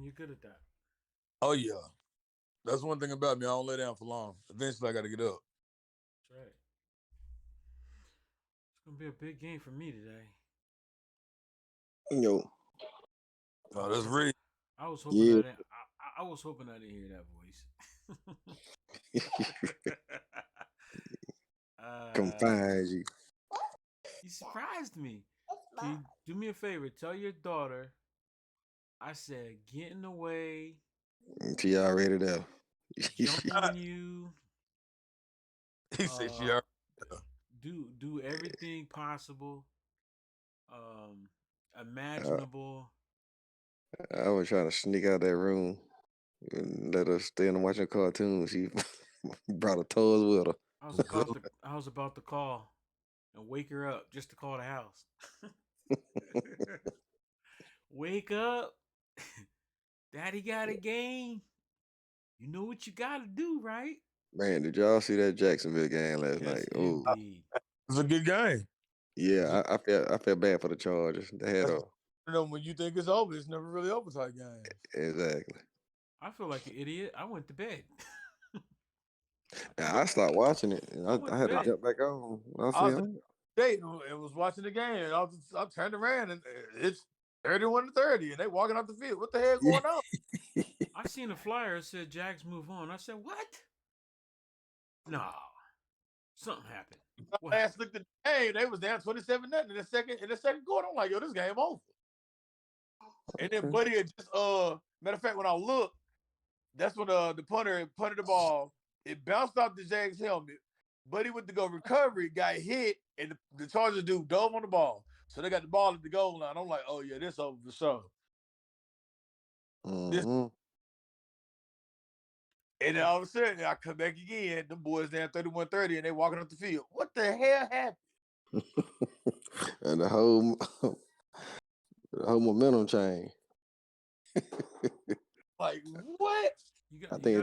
You're good at that. Oh yeah, that's one thing about me. I don't lay down for long. Eventually, I got to get up. That's right. It's gonna be a big game for me today. Yo. Oh, that's really. I was hoping Yeah. I was hoping I didn't hear that voice. Confines you. You surprised me. Can you do me a favor? Tell your daughter I said get in the way, She already there. jump on you. He said she already. Do everything possible, uh, imaginable. I was trying to sneak out that room and let her stay in watching cartoons. She brought her toys with her. I was about to call and wake her up just to call the house. Wake up. Daddy got a game. You know what you gotta do, right? Man, did y'all see that Jacksonville game last Yes, night? Oh, indeed. It's a good game. yeah, I felt bad for the Chargers. They had a You know, when you think it's over, it's never really over type game. exactly. I feel like an idiot. I went to bed. I stopped watching it. And I had to bed. jump back on. I was dating and was watching the game, and I turned around and it's 31-30, and they walking off the field. What the hell going on? I seen a flyer that said Jags move on. I said, what? No. Something happened. Last looked at the game, they was down 27-0 in the second quarter. I'm like, yo, this game over. And then Buddy had just matter of fact, when I looked, that's when the punter punted the ball. It bounced off the Jags helmet. Buddy went to go recovery, got hit, and the Chargers dude dove on the ball. So they got the ball at the goal line. I'm like, oh yeah, this over for sure. Mm-hmm. And then all of a sudden, I come back again. Them boys down 31-30, and they walking up the field. What the hell happened? And the whole momentum change. Like what? I think if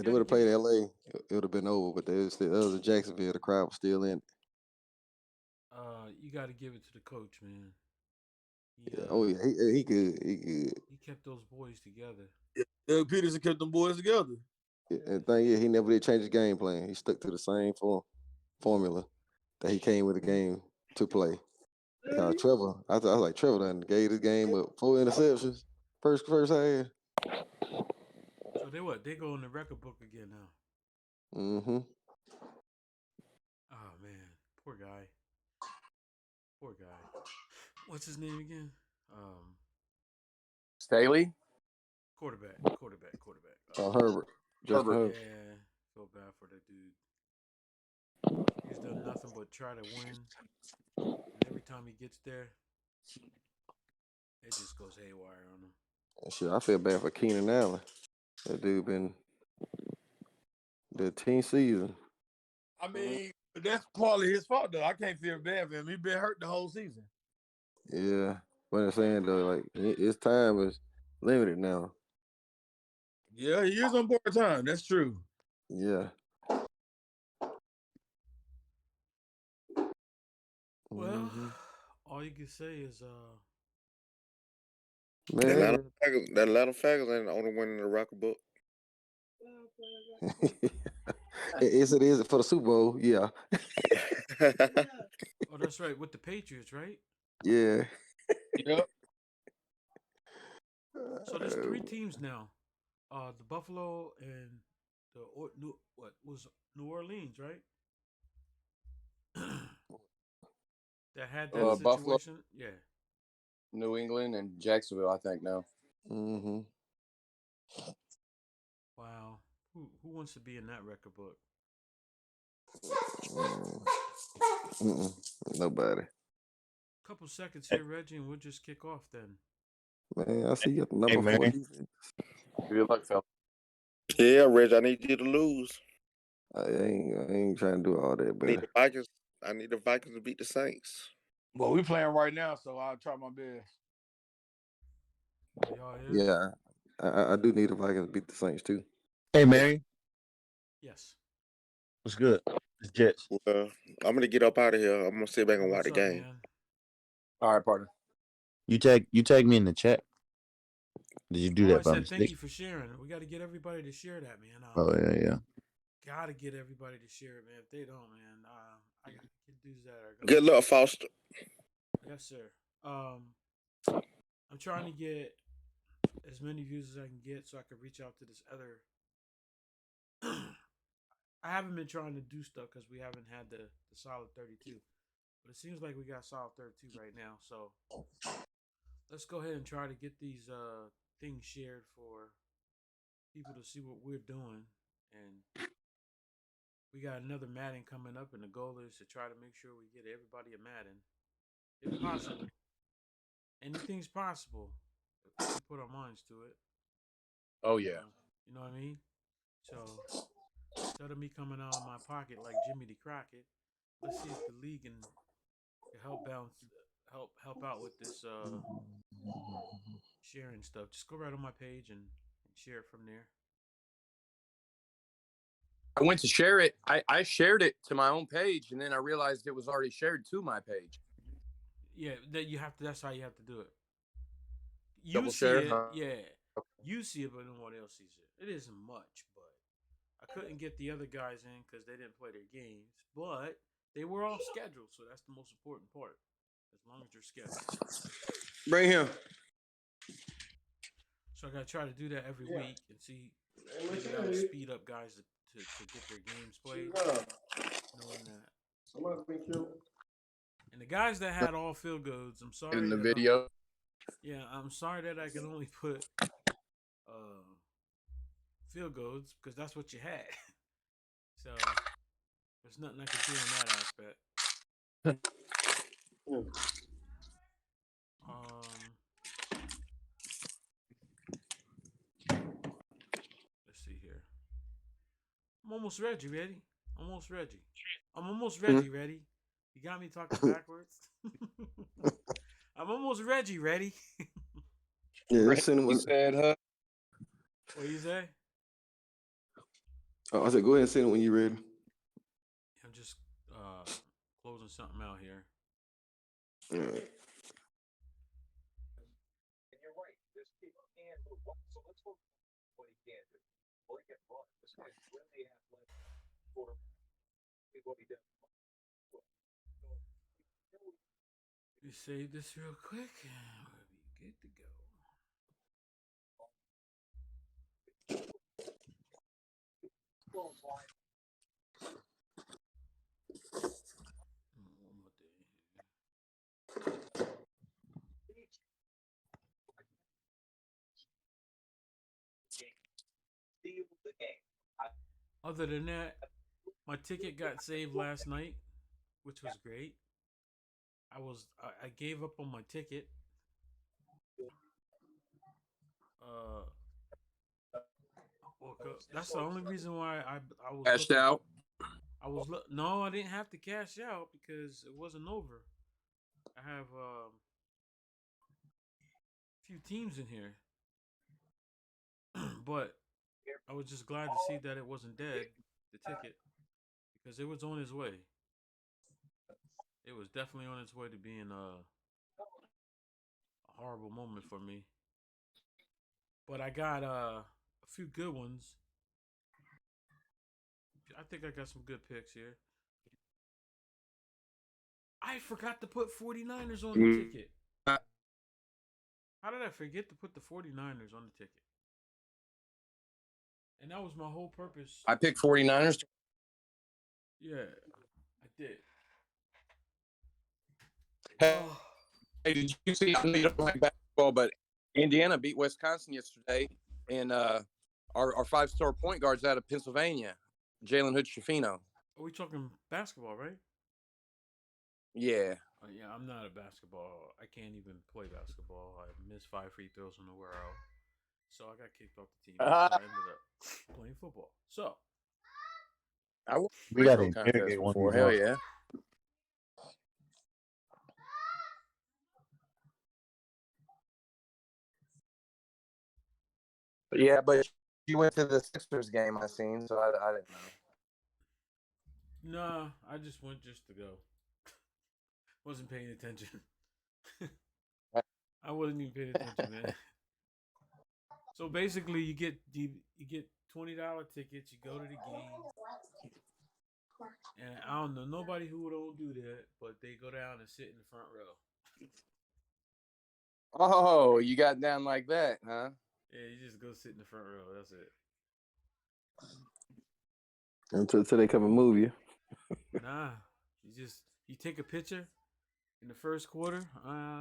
they would have played LA, it would have been over. But there was Jacksonville. The crowd was still in. You got to give it to the coach, man. He good. He good. He kept those boys together. Doug Peterson kept them boys together. And the thing is, he never did change his game plan. He stuck to the same formula that he came with the game to play. Trevor, I was like, Trevor done gave this game with 4 interceptions first half. So they go in the record book again now. Mm-hmm. Oh man, poor guy. What's his name again? Staley. Quarterback. Herbert. Justin Herbert. Yeah, feel bad for that dude. He's done nothing but try to win. And every time he gets there, it just goes haywire on him. Shit, I feel bad for Keenan Allen. That dude been the 10th season. I mean, that's partly his fault, though. I can't feel bad for him. He's been hurt the whole season. Yeah. But I'm saying, though, like, his time is limited now. Yeah, he is on board time. That's true. Yeah. Well, all you can say is man, that Atlanta Falcons ain't the only one in the record book. Yes, it is for the Super Bowl. Yeah. Oh, that's right, with the Patriots, right? Yeah. Yep. So there's 3 teams now. The Buffalo and New Orleans, right? That had that situation. Buffalo, yeah. New England, and Jacksonville, I think now. Mm-hmm. Wow. Who wants to be in that record book? Nobody. Couple seconds here, Reggie, and we'll just kick off then. Man, I see you at the number 4 defense. Good luck, fella. Yeah, Reg, I need you to lose. I ain't trying to do all that, but I need the Vikings to beat the Saints. Well, we playing right now, so I'll try my best. Yeah, I do need the Vikings to beat the Saints too. Hey, Mary. Yes. What's good? It's Jets. Well, I'm gonna get up out of here. I'm gonna sit back and watch the game. All right, partner. You tag me in the chat. Did you do Oh, I that by said thank mistake? you for sharing. We got to get everybody to share that, man. Oh yeah. Got to get everybody to share it, man. If they don't, man, I got dudes that are Good gonna. luck, Foster. Yes, sir. I'm trying to get as many views as I can get so I can reach out to this other. I haven't been trying to do stuff because we haven't had the solid 32, but it seems like we got solid 32 right now. So let's go ahead and try to get these things shared for people to see what we're doing. And we got another Madden coming up, and the goal is to try to make sure we get everybody a Madden, if possible. Anything's possible if we put our minds to it. Oh yeah. You know what I mean? So instead of me coming out of my pocket like Jimmy the Crockett, let's see if the league can help help out with this sharing stuff. Just go right on my page and share it from there. I went to share it. I shared it to my own page, and then I realized it was already shared to my page. Yeah, that you have to. That's how you have to do it. You Double see share, it, huh? yeah. You see it, but no one else sees it. It isn't much, but I couldn't get the other guys in because they didn't play their games. But they were all scheduled, so that's the most important part. As long as they're scheduled. Bring him. So I gotta try to do that every week and see maybe that'll speed up guys to get their games played. Knowing that. Somebody's been killed. And the guys that had all field goals, I'm sorry In the that video. I'm sorry that I can only put field goals because that's what you had. So there's nothing I can do in that aspect. Let's see here. I'm almost ready. Almost ready. I'm almost ready. You got me talking backwards. I'm almost ready. Yeah, just send him. You said, huh? What you say? I said, go ahead and send it when you're ready. I'm just closing something out here. All right. We save this real quick and we'll be good to go. One more thing here. Other than that, my ticket got saved last night, which was great. I gave up on my ticket. Woke up. That's the only reason why I was Cashed looking. out. No, I didn't have to cash out because it wasn't over. I have a few teams in here, but I was just glad to see that it wasn't dead, the ticket, because it was on its way. It was definitely on its way to being a horrible moment for me. But I got a few good ones. I think I got some good picks here. I forgot to put 49ers on the ticket. How did I forget to put the 49ers on the ticket? And that was my whole purpose. I picked 49ers. Yeah, I did. Hey, did you see? I know you don't like basketball, but Indiana beat Wisconsin yesterday, and our five-star point guard's out of Pennsylvania, Jalen Hood-Schifino. Are we talking basketball, right? Yeah. Yeah, I'm not a basketball. I can't even play basketball. I missed 5 free throws in a row, so I got kicked off the team. So I ended up playing football. So I won a We free got throw to contest interrogate one of before. these Hell laws. yeah. Yeah, but you went to the Sixers game I seen, so I didn't know. nah, I just went just to go. Wasn't paying attention. I wasn't even paying attention, man. So basically, you get $20 tickets. You go to the game, and I don't know nobody who don't do that, but they go down and sit in the front row. Oh, you got down like that, huh? Yeah, you just go sit in the front row. That's it. Until they come and move you. Nah, you take a picture in the first quarter.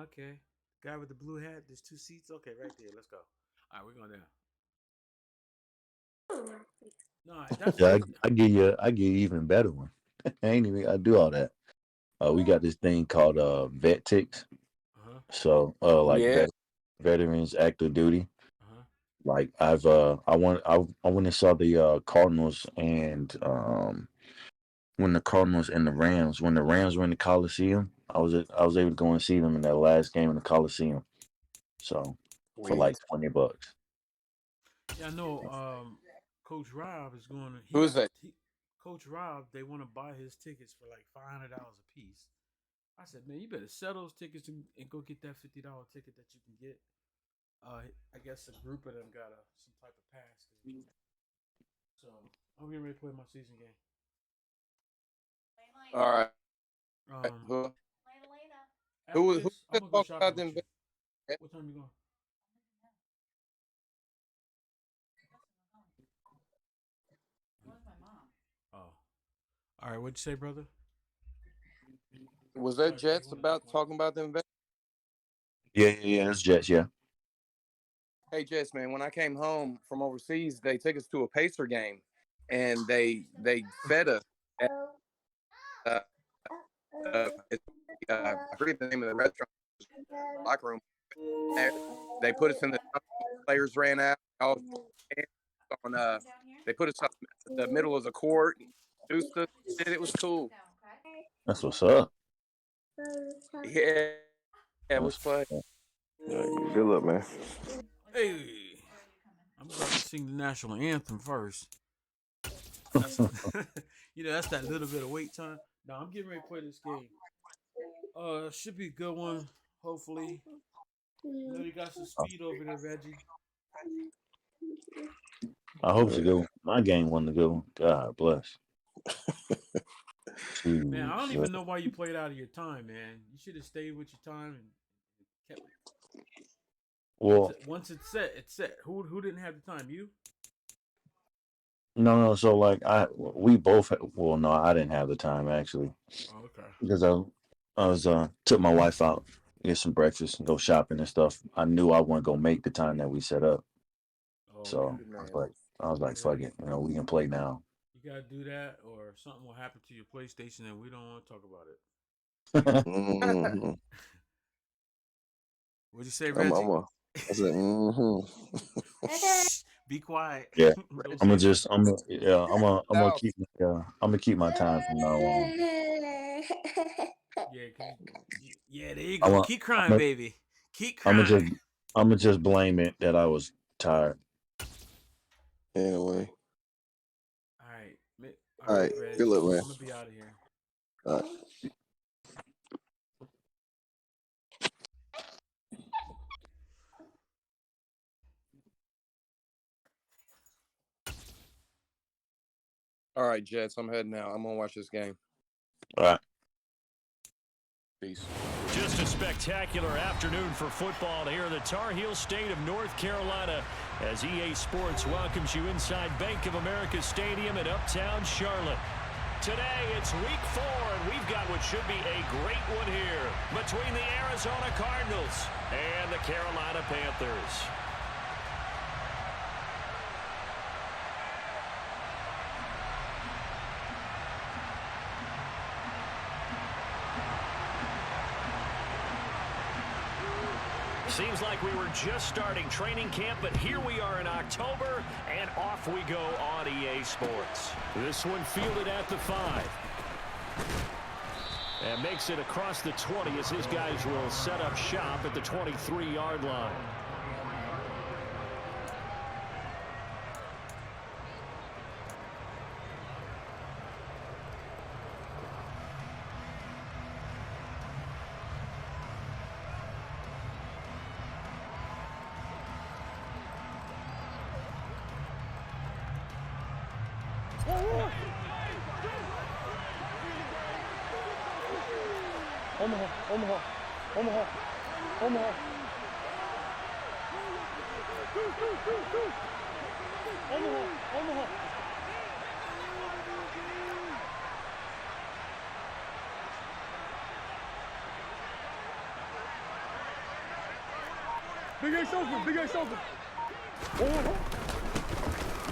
Okay. Guy with the blue hat. There's 2 seats. Okay, right there. Let's go. All right, we're going down. No, that's Yeah, I give you even better one. I ain't even I do all that. We got this thing called vet ticks. uh-huh. So like Yeah. veterans active duty. Uh-huh. Like I went and saw the Cardinals and when the Cardinals and the Rams, when the Rams were in the Coliseum, I was able to go and see them in that last game in the Coliseum. So for Sweet. like $20. Yeah, I know. Coach Rob is going to. Who is that? Coach Rob, they want to buy his tickets for like $500 a piece. I said, man, you better sell those tickets and go get that $50 ticket that you can get. I guess a group of them got some type of pass. So I'm getting ready to play my season game. All right. After Who this, I'm gonna go talking shopping about with them? you. What time you going? Oh, all right. What'd you say, brother? Was that Sorry, Jets you wanna about talk, talking about them? Yeah, that's Jets, yeah. Hey, Jets, man, when I came home from overseas, they took us to a Pacer game, and they fed us at uh, I forget the name of the restaurant, locker room. They put us in the players ran out. All on they put us up the middle of the court. Introduced us. It was cool. That's what's up. Yeah, it was That's fun. Yeah, good luck, man. Hey, I'm about to sing the national anthem first. That's that's that little bit of wait time. Now I'm getting ready to play this game. Should be a good one. Hopefully, you got some speed over there, Reggie. I hope it's a good one. My game wasn't a good one. God bless. Man, I don't Jesus. even know why you played out of your time, man. You should have stayed with your time and kept it. Well, Once it's set, it's set. Who didn't have the time? You? no. So like we both. Well, no, I didn't have the time actually Oh, okay. because I was took my wife out get some breakfast and go shopping and stuff. I knew I wasn't gonna make the time that we set up, Oh, so okay. I was like, fuck it, we can play now. You gotta do that, or something will happen to your PlayStation, and we don't want to talk about it. Mm-hmm. What'd you say, I'm Reggie? I said, mm-hmm. Be quiet. Yeah, Don't I'm say gonna nothing. just I'm gonna No, keep I'm gonna keep my time from now on. Yeah, yeah. There you I'm go. gonna Keep crying, baby. Keep I'm gonna crying. I'm gonna just blame it that I was tired. Anyway. All right. All right. Reg. Good luck, man. I'm gonna be out of here. All right. all right, Jets. I'm heading out. I'm gonna watch this game. All right. Peace. Just a spectacular afternoon for football here in the Tar Heel state of North Carolina as EA Sports welcomes you inside Bank of America Stadium in Uptown Charlotte. Today, it's week 4, and we've got what should be a great one here between the Arizona Cardinals and the Carolina Panthers. Seems like we were just starting training camp, but here we are in October, and off we go on EA Sports. This one fielded at the 5. And makes it across the 20 as his guys will set up shop at the 23-yard line.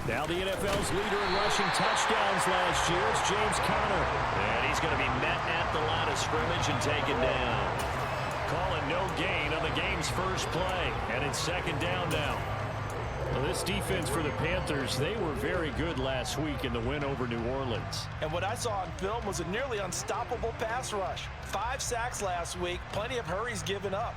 Now the NFL's leader in rushing touchdowns last year is James Conner. And he's going to be met at the line of scrimmage and taken down. Calling no gain on the game's first play. And it's second down now. Well, this defense for the Panthers, they were very good last week in the win over New Orleans. And what I saw on film was a nearly unstoppable pass rush. 5 sacks last week, plenty of hurries given up.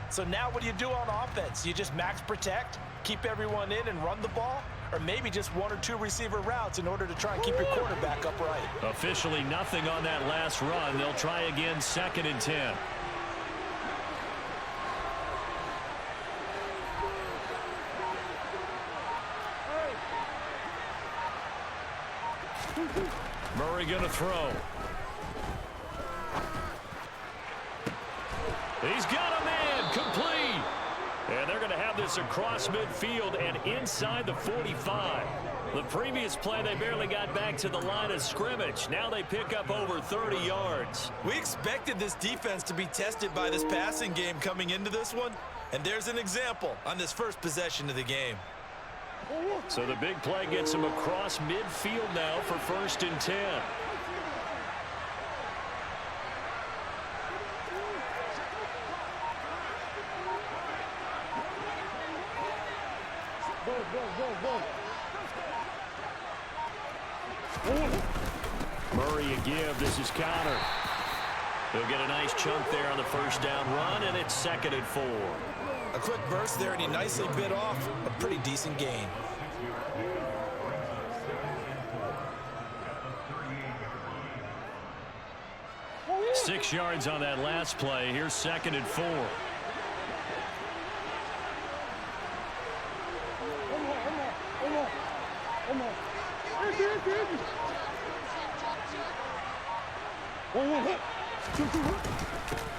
So now what do you do on offense? You just max protect, keep everyone in and run the ball? Or maybe just 1 or 2 receiver routes in order to try and keep your quarterback upright? Officially nothing on that last run. They'll try again, 2nd and 10. Murray going to throw. He's got a man, complete. And they're going to have this across midfield and inside the 45. The previous play, they barely got back to the line of scrimmage. Now they pick up over 30 yards. We expected this defense to be tested by this passing game coming into this one. And there's an example on this first possession of the game. So the big play gets him across midfield now for 1st and 10. Murray a give. This is Conner. He'll get a nice chunk there on the first down run, and it's 2nd and 4. A quick burst there, and he nicely bit off a pretty decent gain. Six yards on that last play. Here's 2nd and 4.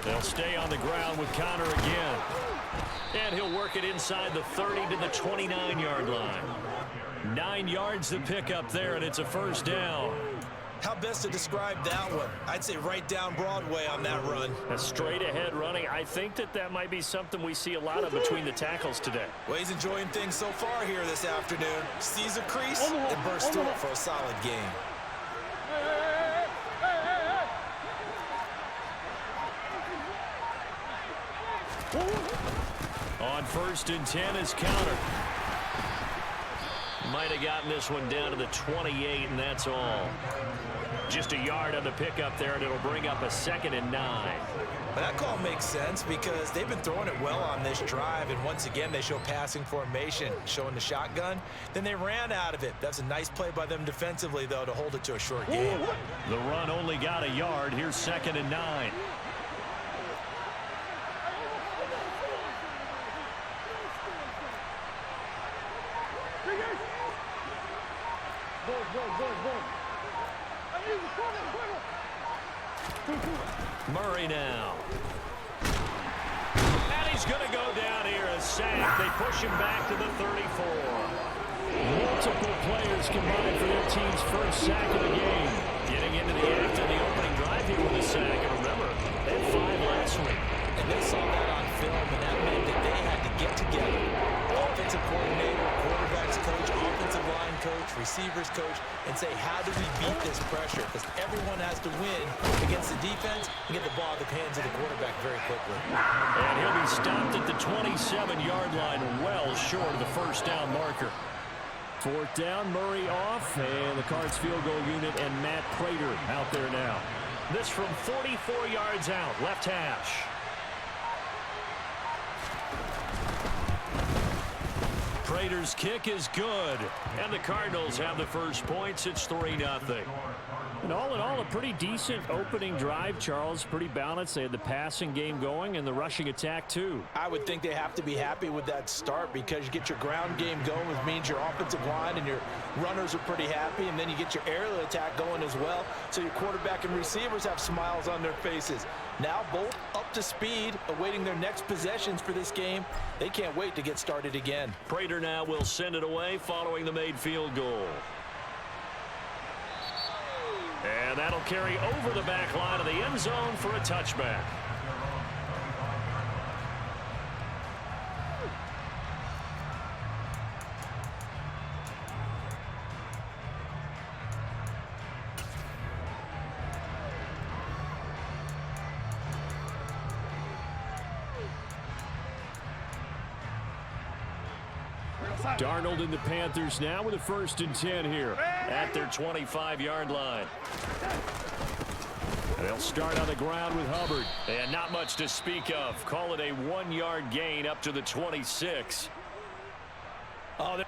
They'll stay on the ground with Conner again. And he'll work it inside the 30 to the 29-yard line. 9 yards to pick up there, and it's a first down. How best to describe that one? I'd say right down Broadway on that run. A straight-ahead running. I think that might be something we see a lot of between the tackles today. Well, he's enjoying things so far here this afternoon. Sees a crease and bursts through it for a solid gain. On 1st and 10 is Conner. Might have gotten this one down to the 28, and that's all. Just a yard on the pickup there, and it'll bring up a 2nd and 9. But that call makes sense because they've been throwing it well on this drive, and once again they show passing formation, showing the shotgun. Then they ran out of it. That's a nice play by them defensively, though, to hold it to a short game. The run only got a yard. Here's 2nd and 9. Murray now. And he's going to go down here, a sack. They push him back to the 34. Multiple players combined for their team's first sack of the game. Getting into the act of the opening drive here with a sack. And remember, they had 5 last week. And they saw that on film, and that meant that they had to get together. Offensive coordinator, quarterback's coach, offensive line coach, receivers coach, and say, how do we beat this pressure? Because everyone has to win against the defense and get the ball in the hands of the quarterback very quickly. And he'll be stopped at the 27-yard line, well short of the first down marker. 4th down, Murray off, and the Cards field goal unit and Matt Prater out there now. This from 44 yards out, left hash. Prater's kick is good, and the Cardinals have the first points. It's 3-0. And all in all, a pretty decent opening drive, Charles. Pretty balanced. They had the passing game going and the rushing attack, too. I would think they have to be happy with that start because you get your ground game going, which means your offensive line and your runners are pretty happy, and then you get your aerial attack going as well, so your quarterback and receivers have smiles on their faces. Now both up to speed, awaiting their next possessions for this game. They can't wait to get started again. Prater now will send it away following the made field goal. And that'll carry over the back line of the end zone for a touchback. Darnold and the Panthers now with a 1st and 10 here at their 25-yard line. They'll start on the ground with Hubbard. And not much to speak of. Call it a 1-yard gain up to the 26. Oh,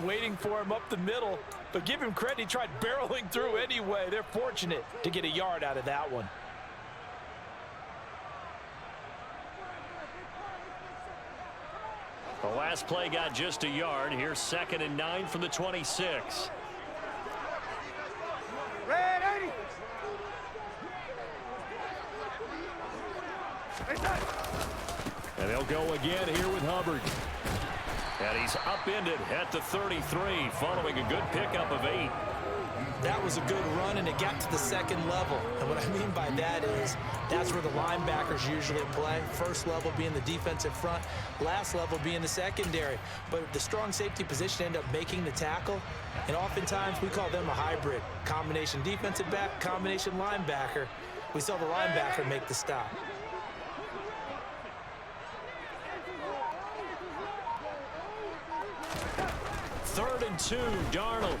waiting for him up the middle, but give him credit, he tried barreling through anyway. They're fortunate to get a yard out of that one. The last play got just a yard. Here's 2nd and 9 from the 26. Ready. And they'll go again here with Hubbard. And he's upended at the 33 following a good pickup of 8. That was a good run, and it got to the 2nd level. And what I mean by that is that's where the linebackers usually play. First level being the defensive front, last level being the secondary. But the strong safety position ended up making the tackle, and oftentimes we call them a hybrid. Combination defensive back, combination linebacker. We saw the linebacker make the stop. 3rd and 2, Darnold.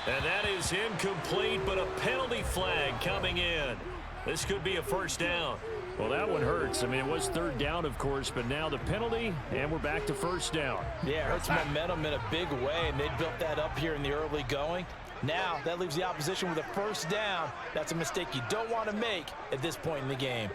And that is incomplete, but a penalty flag coming in. This could be a 1st down. Well, that one hurts. I mean, it was 3rd down, of course, but now the penalty, and we're back to 1st down. Yeah, it hurts momentum in a big way, and they built that up here in the early going. Now, that leaves the opposition with a 1st down. That's a mistake you don't want to make at this point in the game.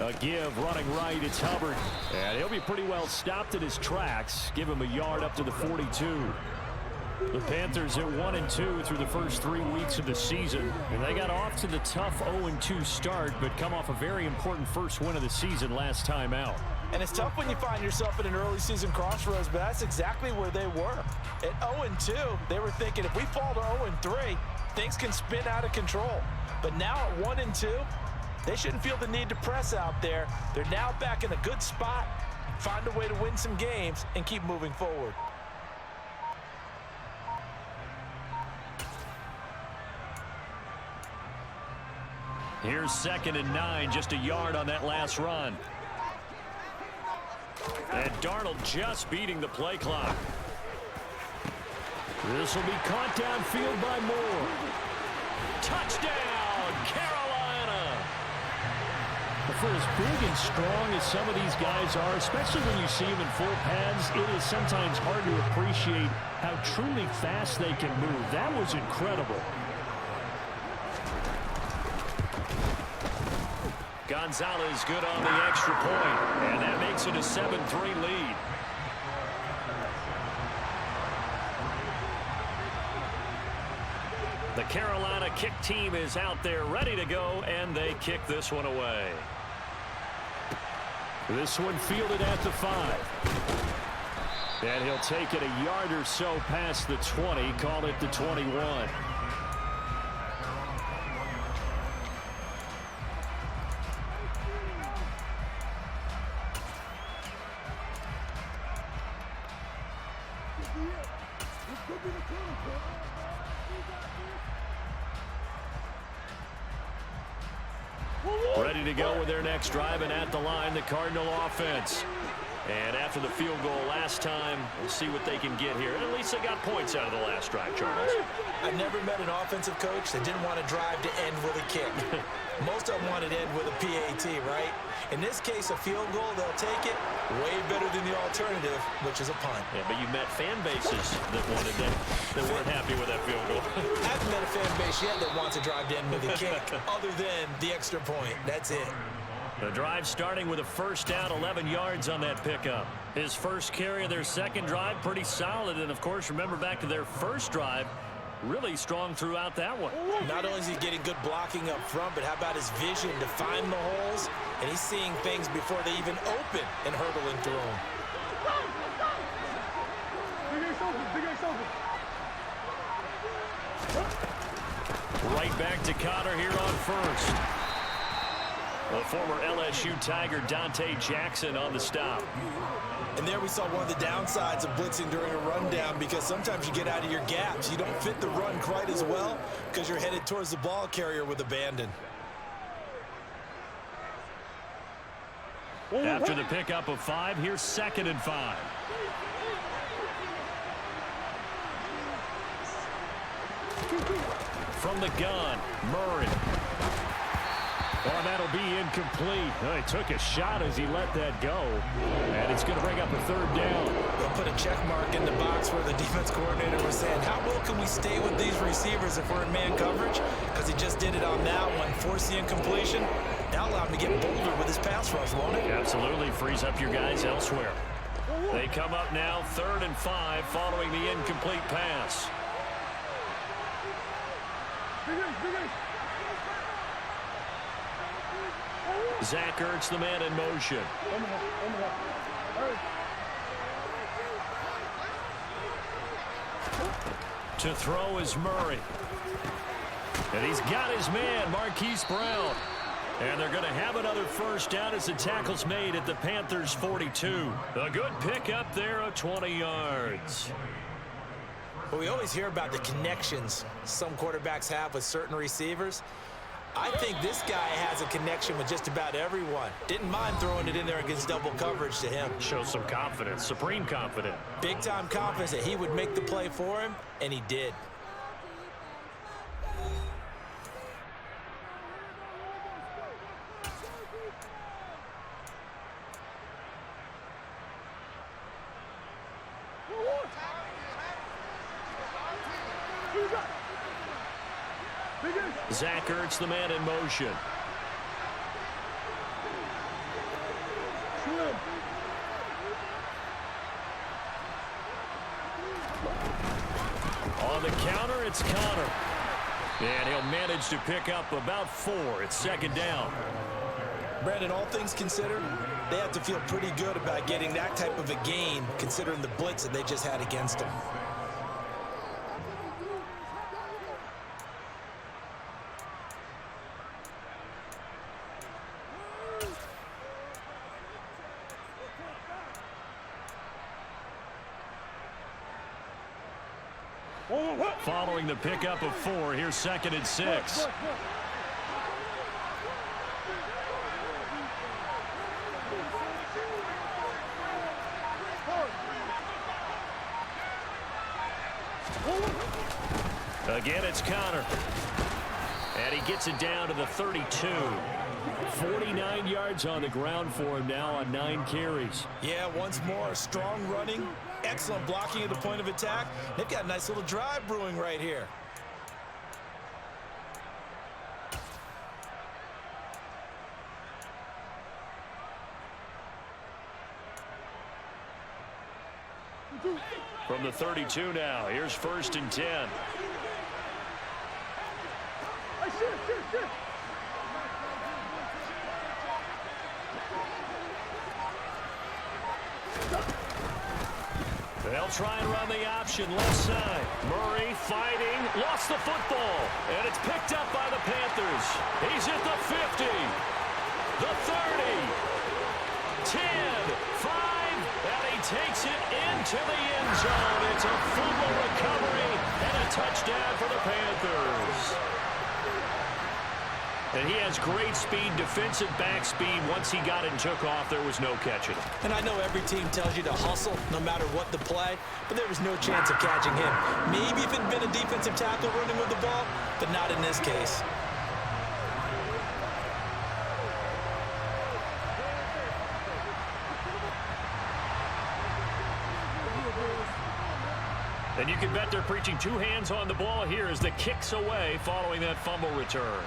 A give running right, it's Hubbard. And he'll be pretty well stopped in his tracks. Give him a yard up to the 42. The Panthers at 1-2 through the first 3 weeks of the season. And they got off to the tough 0-2 start, but come off a very important first win of the season last time out. And it's tough when you find yourself in an early season crossroads, but that's exactly where they were. At 0-2, they were thinking if we fall to 0-3, things can spin out of control. But now at 1-2, they shouldn't feel the need to press out there. They're now back in a good spot, find a way to win some games, and keep moving forward. Here's 2nd and 9, just a yard on that last run. And Darnold just beating the play clock. This will be caught downfield by Moore. Touchdown, Carolina! For as big and strong as some of these guys are, especially when you see them in full pads, it is sometimes hard to appreciate how truly fast they can move. That was incredible. Gonzalez good on the extra point, and that makes it a 7-3 lead. The Carolina kick team is out there ready to go, and they kick this one away. This one fielded at the 5. And he'll take it a yard or so past the 20, call it the 21. Ready to go with their next drive, and at the line, the Cardinal offense. And after the field goal last time, we'll see what they can get here. And at least they got points out of the last drive, Charles. I've never met an offensive coach that didn't want to drive to end with a kick. Most of them wanted to end with a PAT, right? In this case, a field goal, they'll take it. Way better than the alternative, which is a punt. Yeah, but you met fan bases that wanted that weren't happy with that field goal. I haven't met a fan base yet that wants to drive to end with a kick, other than the extra point. That's it. The drive starting with a first down, 11 yards on that pickup. His first carry of their second drive, pretty solid. And, of course, remember back to their first drive, really strong throughout that one. Not only is he getting good blocking up front, but how about his vision to find the holes? And he's seeing things before they even open and hurdling through them. Right back to Connor here on first. The former LSU Tiger Dante Jackson on the stop. And there we saw one of the downsides of blitzing during a rundown, because sometimes you get out of your gaps. You don't fit the run quite as well because you're headed towards the ball carrier with abandon. After the pickup of 5, here's 2nd and 5. From the gun, Murray. Oh, that'll be incomplete. Oh, he took a shot as he let that go. And it's going to bring up a 3rd down. They'll put a check mark in the box where the defense coordinator was saying, how well can we stay with these receivers if we're in man coverage? Because he just did it on that one. Force the incompletion. That'll allow him to get bolder with his pass rush, won't it? Absolutely. Frees up your guys elsewhere. They come up now 3rd and 5 following the incomplete pass. Zach Ertz, the man in motion. To throw is Murray. And he's got his man, Marquise Brown. And they're going to have another first down as the tackle's made at the Panthers' 42. A good pickup there of 20 yards. Well, we always hear about the connections some quarterbacks have with certain receivers. I think this guy has a connection with just about everyone. Didn't mind throwing it in there against double coverage to him. Shows some confidence, supreme confidence. Big-time confidence that he would make the play for him, and he did. Zach Ertz, the man in motion. On the counter, it's Connor. And he'll manage to pick up about 4. It's 2nd down. Brandon, all things considered, they have to feel pretty good about getting that type of a gain, considering the blitz that they just had against them. Following the pickup of 4, here's 2nd and 6. Again, it's Connor. And he gets it down to the 32. 49 yards on the ground for him now on 9 carries. Yeah, once more, strong running, excellent blocking at the point of attack. They've got a nice little drive brewing right here. From the 32 now, here's 1st and 10. They'll try and run the option left side. Murray fighting, lost the football, and it's picked up by the Panthers. He's at the 50, the 30, 10, 5, and he takes it into the end zone. It's a fumble recovery and a touchdown for the Panthers. And he has great speed, defensive back speed. Once he got it and took off, there was no catching him. And I know every team tells you to hustle no matter what the play, but there was no chance of catching him. Maybe if it had been a defensive tackle running with the ball, but not in this case. And you can bet they're preaching two hands on the ball here as the kick's away following that fumble return.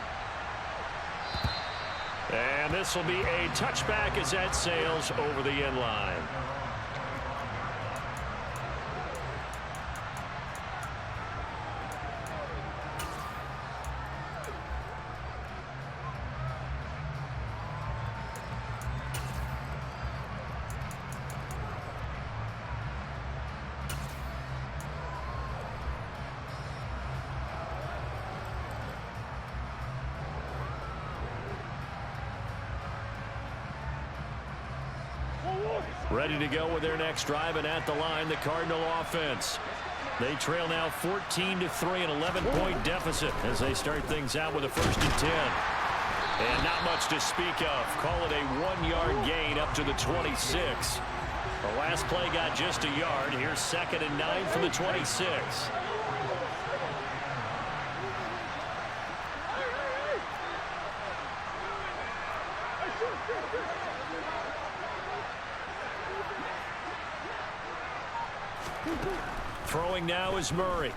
And this will be a touchback as that sails over the end line. Ready to go with their next drive, and at the line, the Cardinal offense. They trail now 14-3, an 11-point deficit as they start things out with a 1st and 10. And not much to speak of. Call it a 1-yard gain up to the 26. The last play got just a yard. Here's 2nd and 9 from the 26. Throwing now is Murray.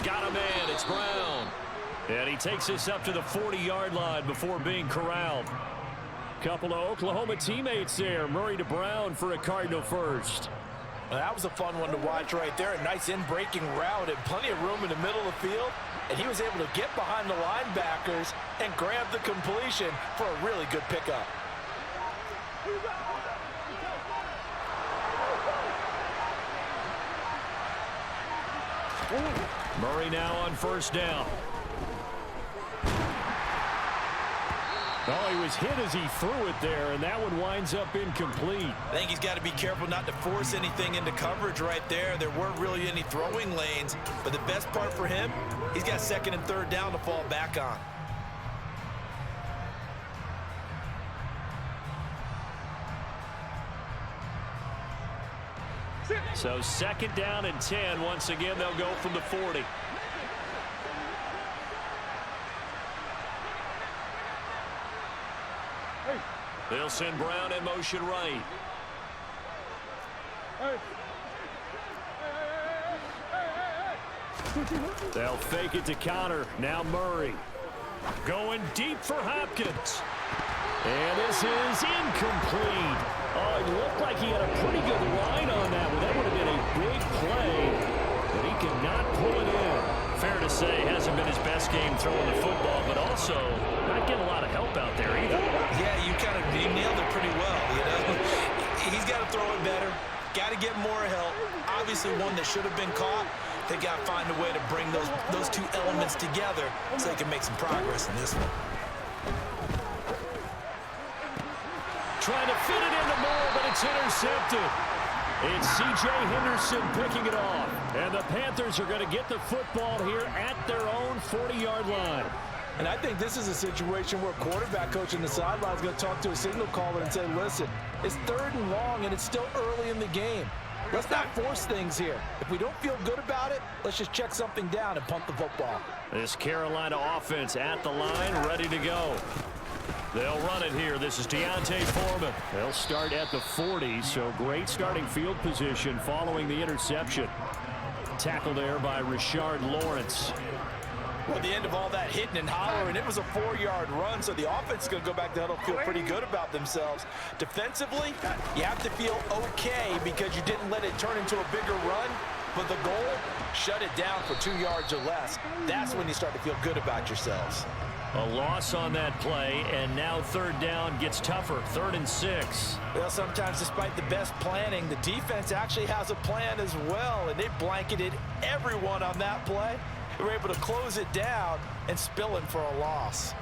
Got a man. It's Brown. And he takes us up to the 40-yard line before being corralled. Couple of Oklahoma teammates there. Murray to Brown for a Cardinal first. Well, that was a fun one to watch right there. A nice in-breaking route and plenty of room in the middle of the field. And he was able to get behind the linebackers and grab the completion for a really good pickup. Murray now on 1st down. Oh, he was hit as he threw it there, and that one winds up incomplete. I think he's got to be careful not to force anything into coverage right there. There weren't really any throwing lanes, but the best part for him, he's got 2nd and 3rd down to fall back on. So 2nd down and 10. Once again, they'll go from the 40. They'll send Brown in motion right. They'll fake it to counter. Now Murray. Going deep for Hopkins. And this is incomplete. Oh, it looked like he had a pretty good line on that one. That would have been a big play, but he could not pull it in. Fair to say, hasn't been his best game throwing the football, but also not getting a lot of help out there either. Yeah, you nailed it pretty well, you know. He's got to throw it better. Got to get more help. Obviously one that should have been caught. They got to find a way to bring those two elements together so they can make some progress in this one. Trying to fit it into Moore, but it's intercepted. It's C.J. Henderson picking it off. And the Panthers are going to get the football here at their own 40-yard line. And I think this is a situation where quarterback coach in the sideline is going to talk to a signal caller and say, listen, it's 3rd and long, and it's still early in the game. Let's not force things here. If we don't feel good about it, let's just check something down and punt the football. This Carolina offense at the line, ready to go. They'll run it here. This is Deontay Foreman. They'll start at the 40, so great starting field position following the interception. Tackle there by Richard Lawrence. Well, at the end of all that hitting and hollering, it was a 4-yard run, so the offense is going to go back to huddle, feel pretty good about themselves. Defensively, you have to feel okay because you didn't let it turn into a bigger run, but the goal, shut it down for 2 yards or less. That's when you start to feel good about yourselves. A loss on that play, and now 3rd down gets tougher, 3rd and 6. Well, sometimes despite the best planning, the defense actually has a plan as well, and they blanketed everyone on that play. They were able to close it down and spill in for a loss.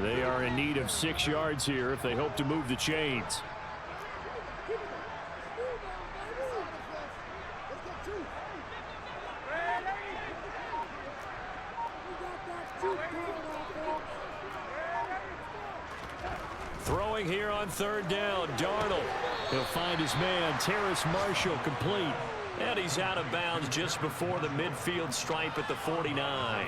They are in need of 6 yards here if they hope to move the chains. Throwing here on third down, Darnold. He'll find his man, Terrace Marshall, complete. And he's out of bounds just before the midfield stripe at the 49.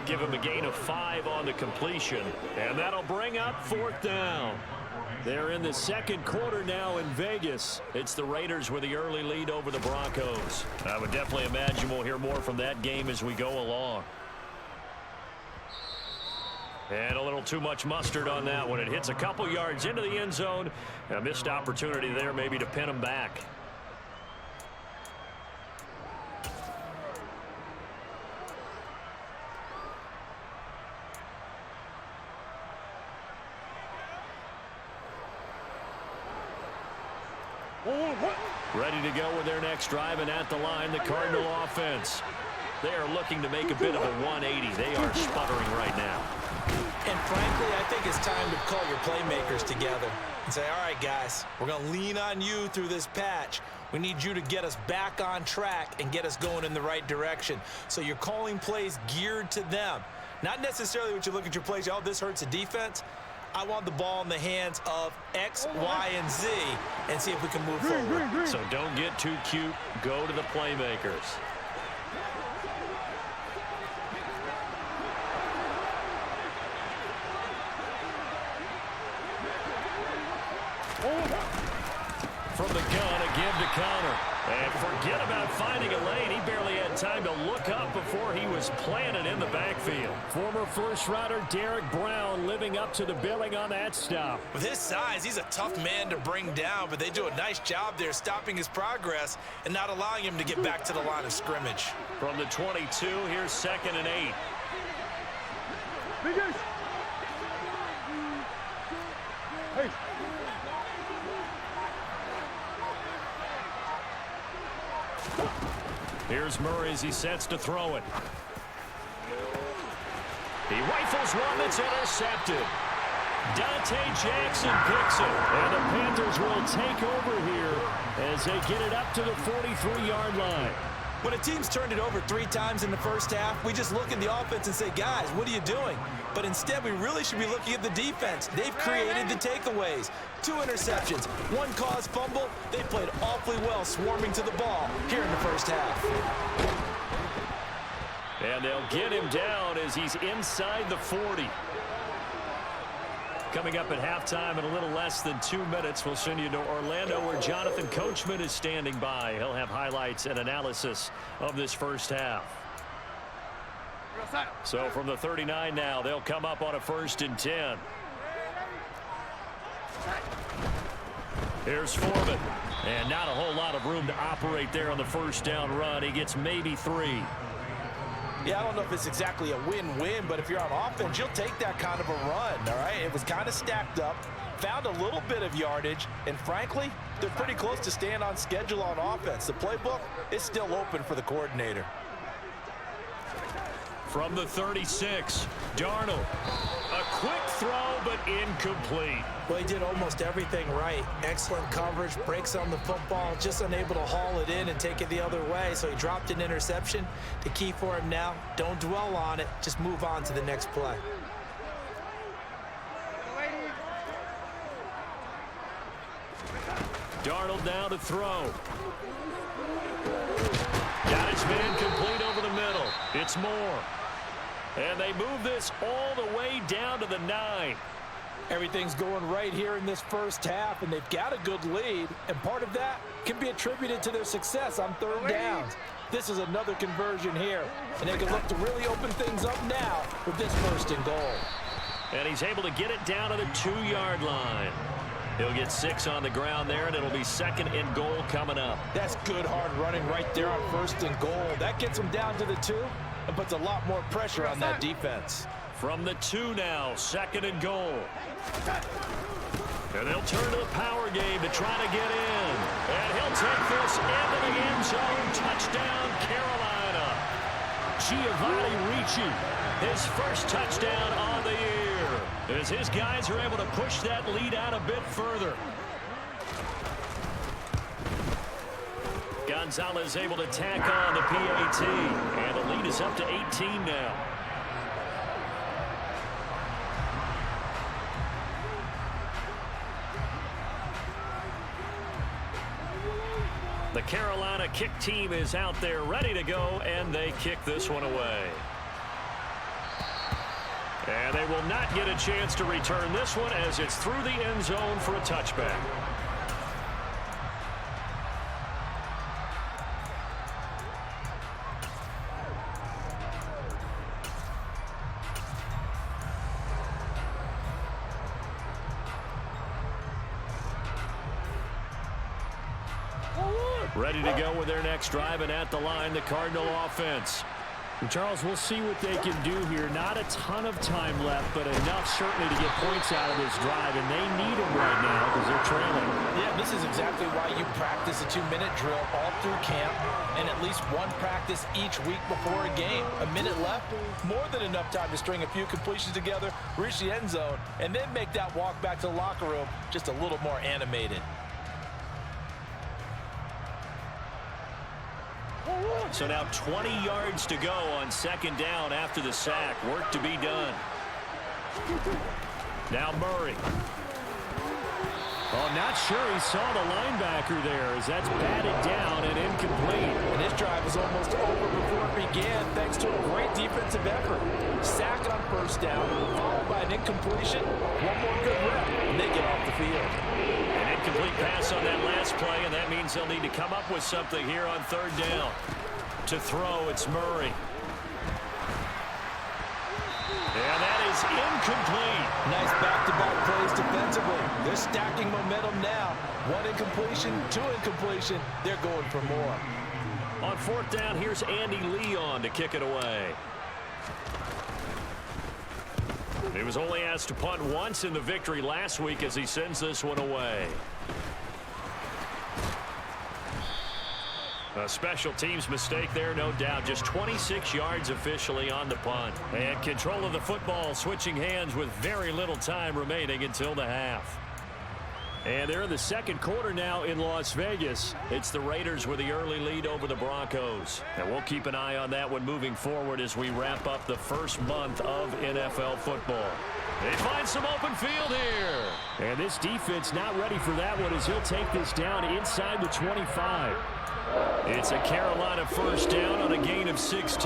Give him a gain of 5 on the completion. And that'll bring up fourth down. They're in the second quarter now in Vegas. It's the Raiders with the early lead over the Broncos. I would definitely imagine we'll hear more from that game as we go along. And a little too much mustard on that one. It hits a couple yards into the end zone. A missed opportunity there maybe to pin him back. Ready to go with their next drive, and at the line, the Cardinal offense. They are looking to make a bit of a 180. They are sputtering right now. And frankly, I think it's time to call your playmakers together and say, all right, guys, we're going to lean on you through this patch. We need you to get us back on track and get us going in the right direction. So you're calling plays geared to them. Not necessarily what you look at your plays, oh, this hurts the defense. I want the ball in the hands of X, Y, and Z and see if we can move forward. So don't get too cute. Go to the playmakers. From the gun, a give to Connor. And forget about finding a lane. He barely had time to look up before he was planted in the backfield. Former first-rounder Derek Brown living up to the billing on that stop. With his size, he's a tough man to bring down, but they do a nice job there stopping his progress and not allowing him to get back to the line of scrimmage. From the 22, here's 2nd and 8. Hey. Here's Murray as he sets to throw it. He rifles one that's intercepted. Dante Jackson picks it. And the Panthers will take over here as they get it up to the 43-yard line. When a team's turned it over 3 times in the first half, we just look at the offense and say, guys, what are you doing? But instead, we really should be looking at the defense. They've created the takeaways. 2 interceptions, 1 caused fumble. They played awfully well swarming to the ball here in the first half. And they'll get him down as he's inside the 40. Coming up at halftime in a little less than 2 minutes, we'll send you to Orlando where Jonathan Coachman is standing by. He'll have highlights and analysis of this first half. So from the 39 now, they'll come up on a 1st and 10. Here's Foreman. And not a whole lot of room to operate there on the first down run. He gets maybe 3. Yeah, I don't know if it's exactly a win-win, but if you're on offense, you'll take that kind of a run, all right? It was kind of stacked up, found a little bit of yardage, and frankly, they're pretty close to staying on schedule on offense. The playbook is still open for the coordinator. From the 36, Darnold. A quick throw, but incomplete. Well, he did almost everything right. Excellent coverage, breaks on the football, just unable to haul it in and take it the other way, so he dropped an interception. The key for him now, don't dwell on it, just move on to the next play. Darnold now to throw. Got his man complete over the middle. It's Moore. And they move this all the way down to the 9. Everything's going right here in this first half, and they've got a good lead, and part of that can be attributed to their success on 3rd downs. This is another conversion here, and they can look to really open things up now with this 1st and goal. And he's able to get it down to the 2-yard line. He'll get 6 on the ground there, and it'll be 2nd and goal coming up. That's good hard running right there on 1st and goal. That gets them down to the 2 and puts a lot more pressure on that defense. From the 2 now, 2nd and goal. And they'll turn to the power game to try to get in. And he'll take this into the end zone. Touchdown, Carolina. Giovanni Ricci, his first touchdown on the year, as his guys are able to push that lead out a bit further. Gonzalez able to tack on the PAT, and the lead is up to 18 now. Carolina kick team is out there ready to go, and they kick this one away. And they will not get a chance to return this one as it's through the end zone for a touchback. Ready to go with their next drive, and at the line, the Cardinal offense. And Charles, we'll see what they can do here. Not a ton of time left, but enough certainly to get points out of this drive, and they need them right now because they're trailing. Yeah, this is exactly why you practice a 2-minute drill all through camp and at least one practice each week before a game. A minute left, more than enough time to string a few completions together, reach the end zone, and then make that walk back to the locker room just a little more animated. So now 20 yards to go on second down after the sack. Work to be done. Now Murray. Oh, not sure he saw the linebacker there as that's batted down and incomplete. And this drive was almost over before it began thanks to a great defensive effort. Sack on first down, followed by an incompletion. One more good rep, and they get off the field. An incomplete pass on that last play, and that means they'll need to come up with something here on third down. To throw, it's Murray. And that is incomplete. Nice back-to-back plays defensively. They're stacking momentum now. One incompletion, two incompletion. They're going for more. On fourth down, here's Andy Leon to kick it away. He was only asked to punt once in the victory last week as he sends this one away. A special teams mistake there, no doubt. Just 26 yards officially on the punt. And control of the football switching hands with very little time remaining until the half. And they're in the second quarter now in Las Vegas. It's the Raiders with the early lead over the Broncos. And we'll keep an eye on that one moving forward as we wrap up the first month of NFL football. They find some open field here. And this defense not ready for that one as he'll take this down inside the 25. It's a Carolina first down on a gain of 16.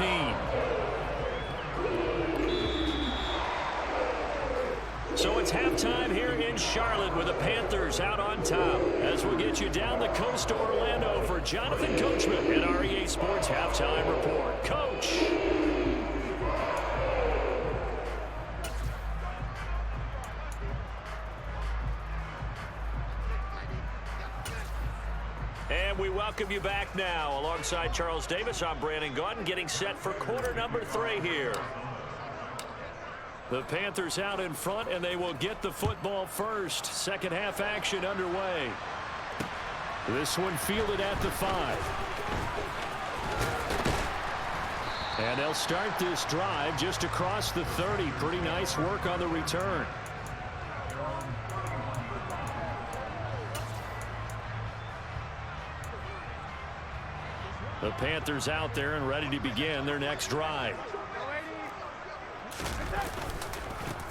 So it's halftime here in Charlotte with the Panthers out on top. As we get you down the coast to Orlando for Jonathan Coachman at our EA Sports Halftime Report. Coach. And we welcome you back now. Alongside Charles Davis, I'm Brandon Gaudin, getting set for quarter number 3 here. The Panthers out in front, and they will get the football first. Second half action underway. This one fielded at the 5. And they'll start this drive just across the 30. Pretty nice work on the return. The Panthers out there and ready to begin their next drive.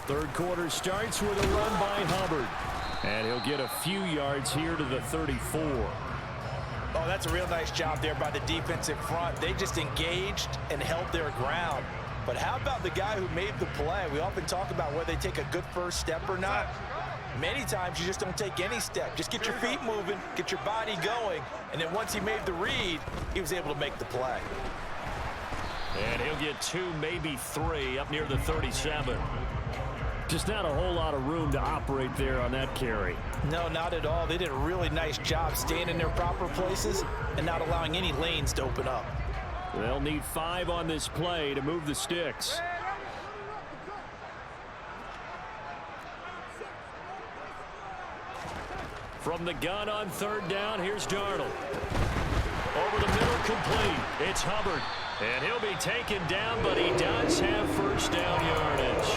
Third quarter starts with a run by Hubbard. And he'll get a few yards here to the 34. Oh, that's a real nice job there by the defensive front. They just engaged and held their ground. But how about the guy who made the play? We often talk about whether they take a good first step or not. Many times you just don't take any step. Just get your feet moving, get your body going, and then once he made the read, he was able to make the play. And he'll get 2, maybe 3 up near the 37. Just not a whole lot of room to operate there on that carry. No, not at all. They did a really nice job staying in their proper places and not allowing any lanes to open up. They'll need 5 on this play to move the sticks. From the gun on third down, here's Darnold. Over the middle, complete. It's Hubbard. And he'll be taken down, but he does have first down yardage.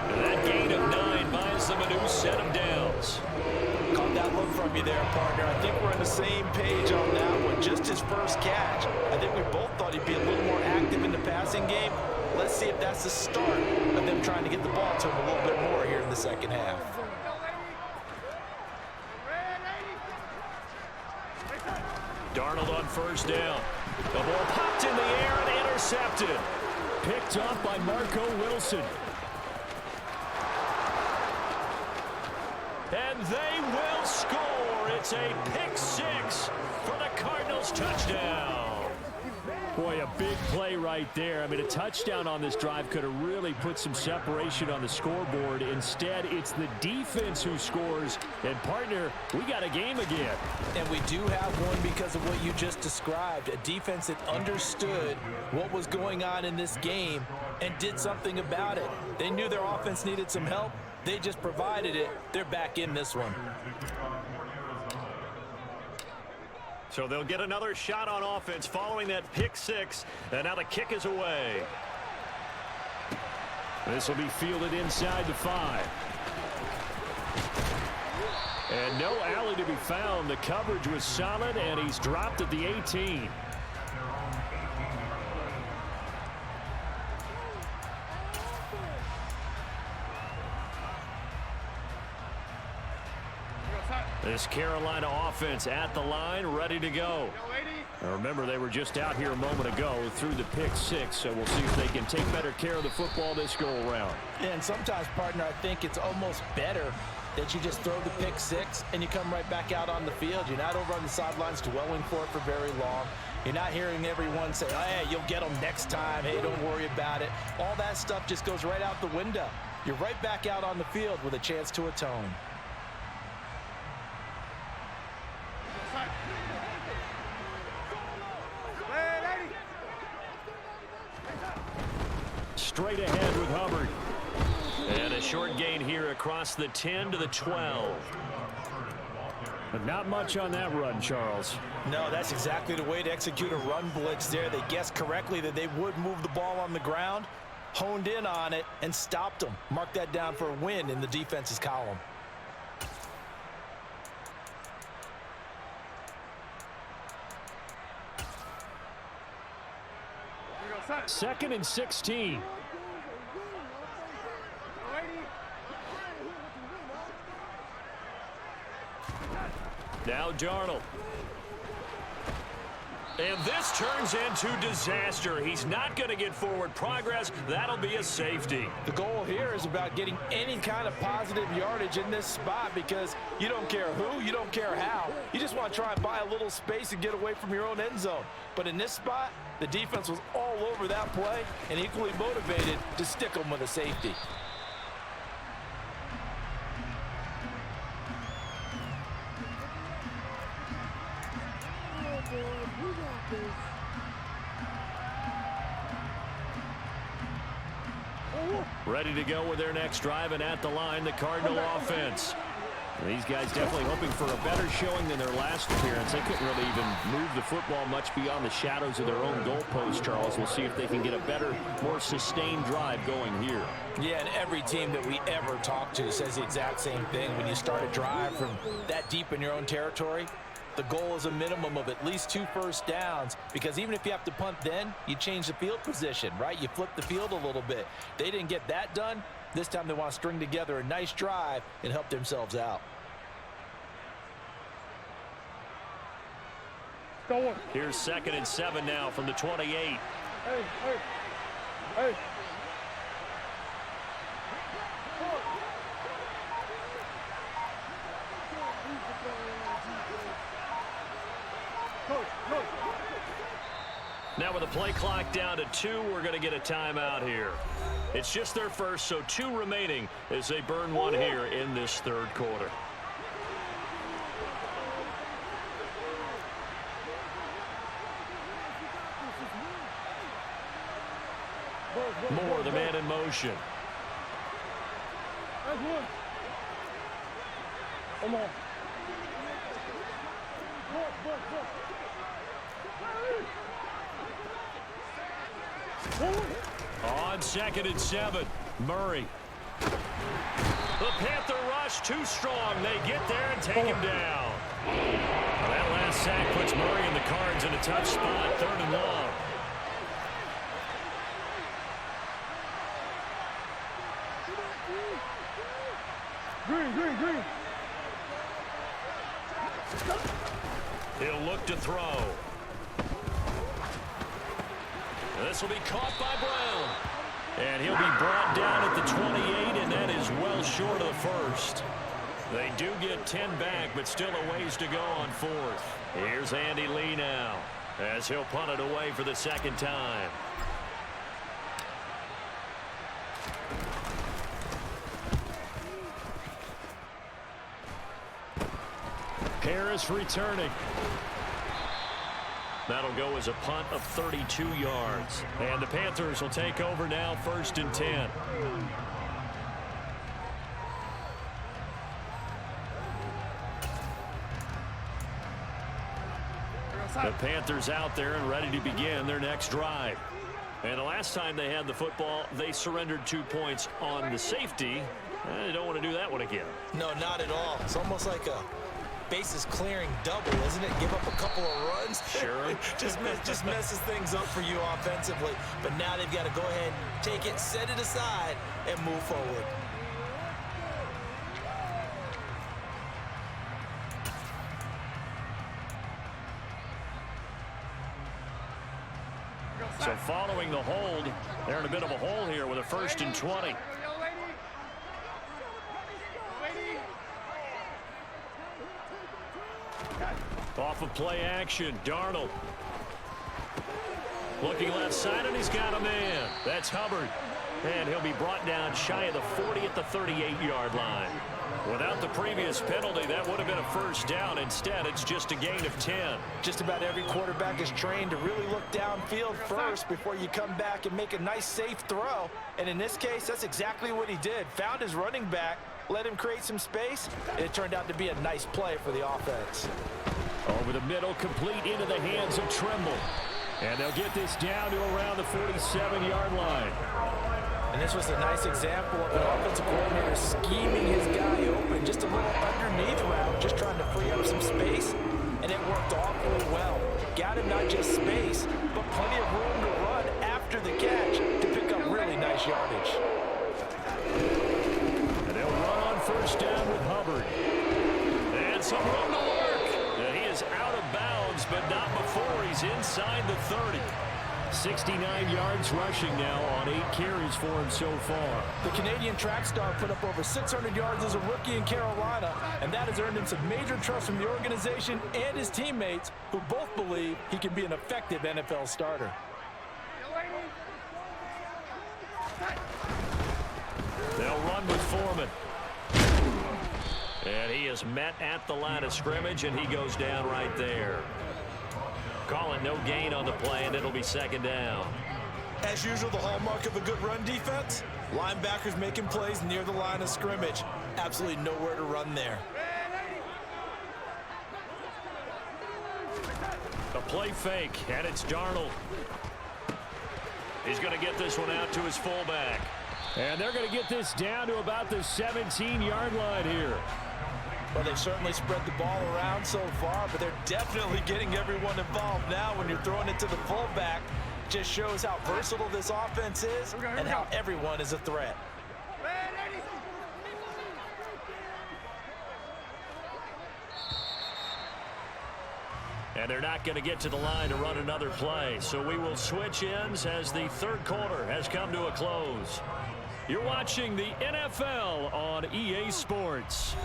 And that gain of 9 buys them a new set of downs. Caught that look from you there, partner. I think we're on the same page on that one. Just his first catch. I think we both thought he'd be a little more active in the passing game. Let's see if that's the start of them trying to get the ball to him a little bit more here in the second half. Darnold on first down. The ball popped in the air and intercepted. Picked up by Marco Wilson. And they will score. It's a pick six for the Cardinals touchdown. Boy, a big play right there. I mean, a touchdown on this drive could have really put some separation on the scoreboard. Instead, it's the defense who scores. And, partner, we got a game again. And we do have one because of what you just described. A defense that understood what was going on in this game and did something about it. They knew their offense needed some help. They just provided it. They're back in this one. So they'll get another shot on offense following that pick six. And now the kick is away. This will be fielded inside the 5. And no alley to be found. The coverage was solid, and he's dropped at the 18. This Carolina offense at the line, ready to go. Now remember, they were just out here a moment ago through the pick six, so we'll see if they can take better care of the football this go-around. And sometimes, partner, I think it's almost better that you just throw the pick six and you come right back out on the field. You're not over on the sidelines dwelling for it for very long. You're not hearing everyone say, oh, hey, you'll get them next time. Hey, don't worry about it. All that stuff just goes right out the window. You're right back out on the field with a chance to atone. Straight ahead with Hubbard. And a short gain here across the 10 to the 12. But not much on that run, Charles. No, that's exactly the way to execute a run blitz there. They guessed correctly that they would move the ball on the ground, honed in on it, and stopped them. Mark that down for a win in the defense's column. Second and 16. Now Darnold. And this turns into disaster. He's not going to get forward progress. That'll be a safety. The goal here is about getting any kind of positive yardage in this spot because you don't care who, you don't care how. You just want to try and buy a little space and get away from your own end zone. But in this spot, the defense was all over that play and equally motivated to stick them with a safety. Ready to go with their next drive, and at the line, the Cardinal offense. These guys definitely hoping for a better showing than their last appearance. They couldn't really even move the football much beyond the shadows of their own goalpost, Charles. We'll see if they can get a better, more sustained drive going here. Yeah, and every team that we ever talk to says the exact same thing. When you start a drive from that deep in your own territory, the goal is a minimum of at least 2 first downs because even if you have to punt then, you change the field position, right? You flip the field a little bit. They didn't get that done. This time they want to string together a nice drive and help themselves out. Here's 2nd and 7 now from the 28. Hey. Now with the play clock down to 2, we're going to get a timeout here. It's just their first, so 2 remaining as they burn one here in this 3rd quarter. Moore, the man in motion. Come on. On 2nd and 7, Murray. The Panther rush too strong. They get there and take him down. That last sack puts Murray and the Cards in a tough spot, 3rd and long. Green. He'll look to throw. This will be caught by Brown. And he'll be brought down at the 28, and that is well short of the first. They do get 10 back, but still a ways to go on fourth. Here's Andy Lee now, as he'll punt it away for the second time. Harris returning. That'll go as a punt of 32 yards. And the Panthers will take over now, 1st and 10. The Panthers out there and ready to begin their next drive. And the last time they had the football, they surrendered 2 points on the safety. They don't want to do that one again. No, not at all. It's almost like a bases clearing double, isn't it? Give up a couple of runs. Sure. just messes things up for you offensively. But now they've got to go ahead, take it, set it aside, and move forward. So following the hold, they're in a bit of a hole here with a 1st and 20. Off of play action, Darnold. Looking left side, and he's got a man. That's Hubbard. And he'll be brought down shy of the 40 at the 38-yard line. Without the previous penalty, that would have been a 1st down. Instead, it's just a gain of 10. Just about every quarterback is trained to really look downfield first before you come back and make a nice, safe throw. And in this case, that's exactly what he did. Found his running back, let him create some space, and it turned out to be a nice play for the offense. Over the middle, complete into the hands of Trimble. And they'll get this down to around the 47-yard line. And this was a nice example of an offensive coordinator scheming his guy open. Just a little underneath route, just trying to free up some space. And it worked awfully well. Got him not just space, but plenty of room to run after the catch to pick up really nice yardage. And they'll run on 1st down with Hubbard. And some room to work. And he is out of bounds, but not before he's inside the 30. 69 yards rushing now on 8 carries for him so far. The Canadian track star put up over 600 yards as a rookie in Carolina, and that has earned him some major trust from the organization and his teammates, who both believe he can be an effective NFL starter. They'll run with Foreman. And he is met at the line of scrimmage, and he goes down right there. Call it no gain on the play, and it'll be 2nd down. As usual, the hallmark of a good run defense, linebackers making plays near the line of scrimmage. Absolutely nowhere to run there. A play fake, and it's Darnold. He's going to get this one out to his fullback. And they're going to get this down to about the 17-yard line here. Well, they've certainly spread the ball around so far, but they're definitely getting everyone involved now when you're throwing it to the fullback. Just shows how versatile this offense is and how everyone is a threat. And they're not going to get to the line to run another play. So we will switch ends as the 3rd quarter has come to a close. You're watching the NFL on EA Sports.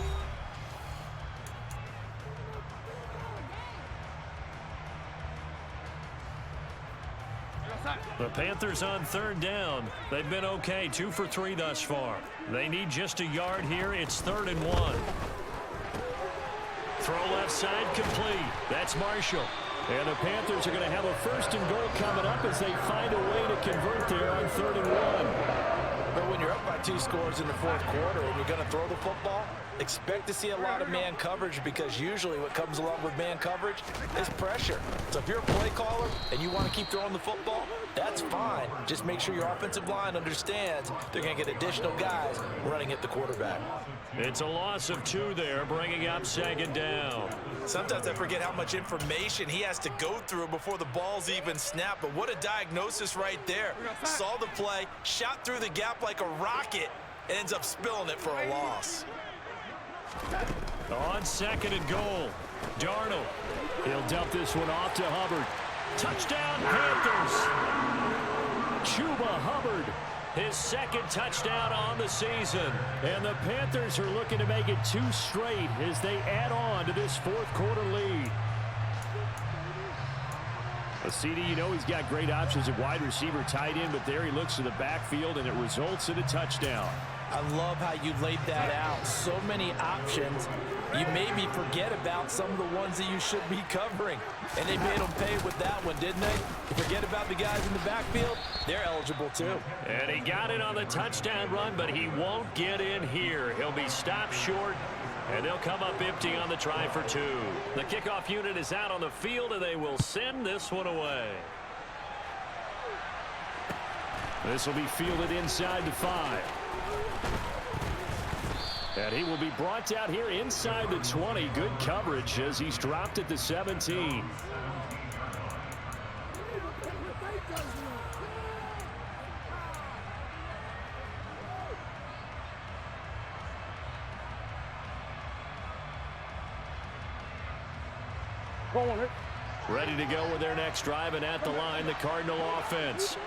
The Panthers on 3rd down. They've been okay, 2 for 3 thus far. They need just a yard here. It's 3rd and 1. Throw left side complete. That's Marshall. And the Panthers are going to have a 1st and goal coming up as they find a way to convert there on 3rd and 1. But when you're up by 2 scores in the 4th quarter and you're going to throw the football, expect to see a lot of man coverage, because usually what comes along with man coverage is pressure. So if you're a play caller and you want to keep throwing the football, that's fine. Just make sure your offensive line understands they're going to get additional guys running at the quarterback. It's a loss of 2 there, bringing up 2nd down. Sometimes I forget how much information he has to go through before the ball's even snapped, but what a diagnosis right there. Saw the play, shot through the gap like a rocket, and ends up spilling it for a loss. On 2nd and goal, Darnold. He'll dump this one off to Hubbard. Touchdown, Panthers. Chuba Hubbard, his second touchdown on the season. And the Panthers are looking to make it 2 straight as they add on to this fourth-quarter lead. CD, you know he's got great options at wide receiver, tight end, but there he looks to the backfield, and it results in a touchdown. I love how you laid that out. So many options. You maybe forget about some of the ones that you should be covering. And they made them pay with that one, didn't they? You forget about the guys in the backfield, they're eligible too. And he got it on the touchdown run, but he won't get in here. He'll be stopped short, and they'll come up empty on the try for 2. The kickoff unit is out on the field, and they will send this one away. This will be fielded inside the 5. And he will be brought down here inside the 20. Good coverage as he's dropped at the 17. Ready to go with their next drive, and at the line, the Cardinal offense.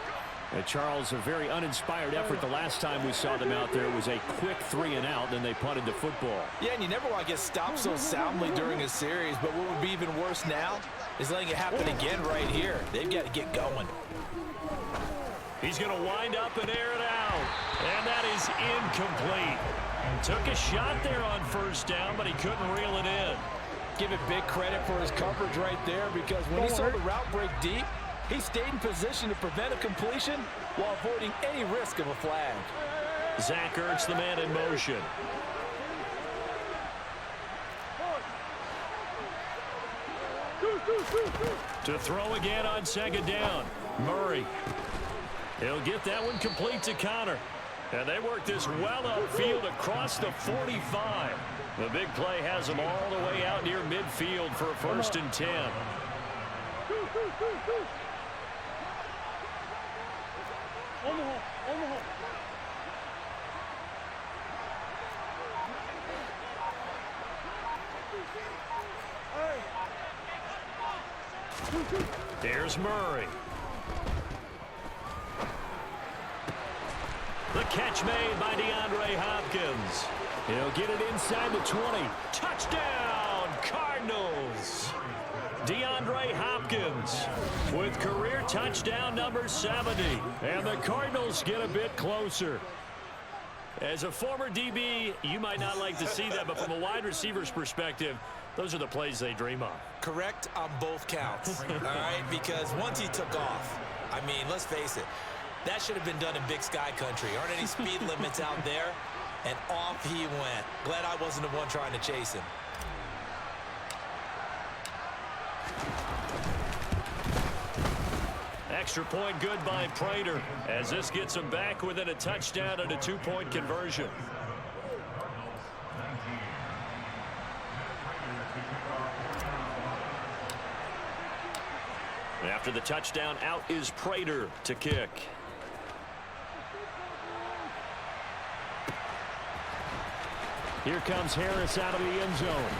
And Charles, a very uninspired effort the last time we saw them out there. It was a quick 3-and-out, then they punted the football. Yeah, and you never want to get stopped so soundly during a series, but what would be even worse now is letting it happen again right here. They've got to get going. He's going to wind up and air it out, and that is incomplete. Took a shot there on first down, but he couldn't reel it in. Give it big credit for his coverage right there, because when he saw the route break deep, he stayed in position to prevent a completion while avoiding any risk of a flag. Zach Ertz, the man in motion. To throw again on second down. Murray. He'll get that one complete to Connor. And they work this well upfield across the 45. The big play has them all the way out near midfield for a 1st and 10. Here's Murray. The catch made by DeAndre Hopkins. He'll get it inside the 20. Touchdown, Cardinals. DeAndre Hopkins with career touchdown number 70. And the Cardinals get a bit closer. As a former DB, you might not like to see that, but from a wide receiver's perspective, those are the plays they dream of. Correct on both counts, all right? Because once he took off, I mean, let's face it, that should have been done in Big Sky country. Aren't any speed limits out there? And off he went. Glad I wasn't the one trying to chase him. Extra point good by Prater as this gets him back within a touchdown and a 2-point conversion. After the touchdown, out is Prater to kick. Here comes Harris out of the end zone.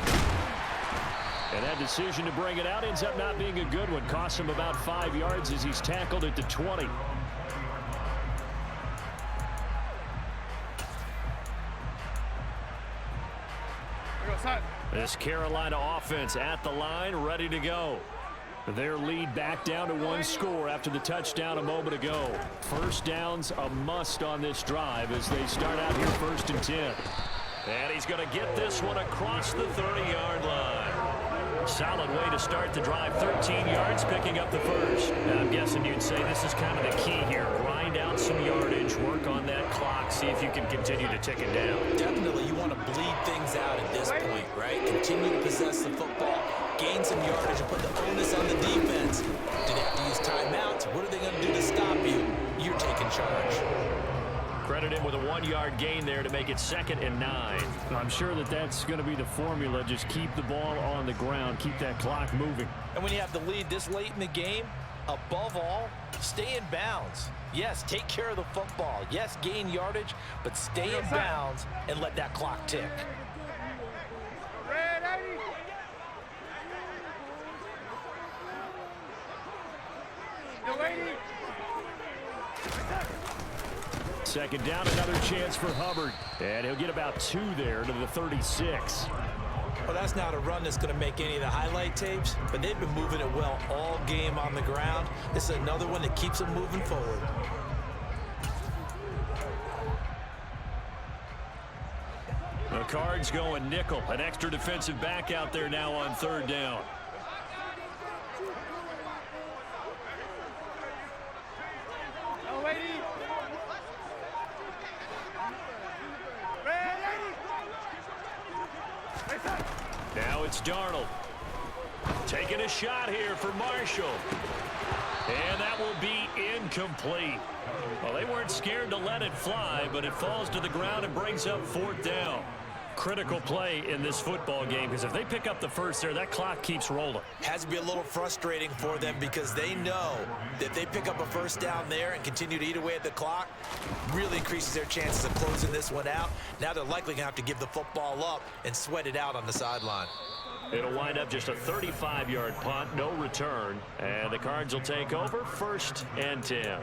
And that decision to bring it out ends up not being a good one. Costs him about 5 yards as he's tackled at the 20. This Carolina offense at the line, ready to go. Their lead back down to 1 score after the touchdown a moment ago. First down's a must on this drive as they start out here 1st and 10. And he's going to get this one across the 30-yard line. Solid way to start the drive. 13 yards, picking up the first. And I'm guessing you'd say this is kind of the key here. Grind out some yardage, work on that clock, see if you can continue to tick it down. Definitely, you want to bleed things out at this point, right? Continue to possess the football, gain some yardage, and put the onus on the defense. Do they have to use timeouts? What are they going to do to stop you? You're taking charge. Credit him with a 1-yard gain there to make it 2nd and 9. I'm sure that that's going to be the formula. Just keep the ball on the ground. Keep that clock moving. And when you have the lead this late in the game, above all, stay in bounds. Yes, take care of the football. Yes, gain yardage, but stay in bounds and let that clock tick. Second down, another chance for Hubbard. And he'll get about 2 there to the 36. Well, that's not a run that's going to make any of the highlight tapes, but they've been moving it well all game on the ground. This is another one that keeps them moving forward. The Cards going nickel. An extra defensive back out there now on 3rd down. Now it's Darnold. Taking a shot here for Marshall. And that will be incomplete. Well, they weren't scared to let it fly, but it falls to the ground and brings up 4th down. Critical play in this football game, because if they pick up the first there, that clock keeps rolling. Has to be a little frustrating for them because they know that if they pick up a first down there and continue to eat away at the clock, really increases their chances of closing this one out. Now they're likely going to have to give the football up and sweat it out on the sideline. It'll wind up just a 35-yard punt, no return, and the Cards will take over 1st and 10.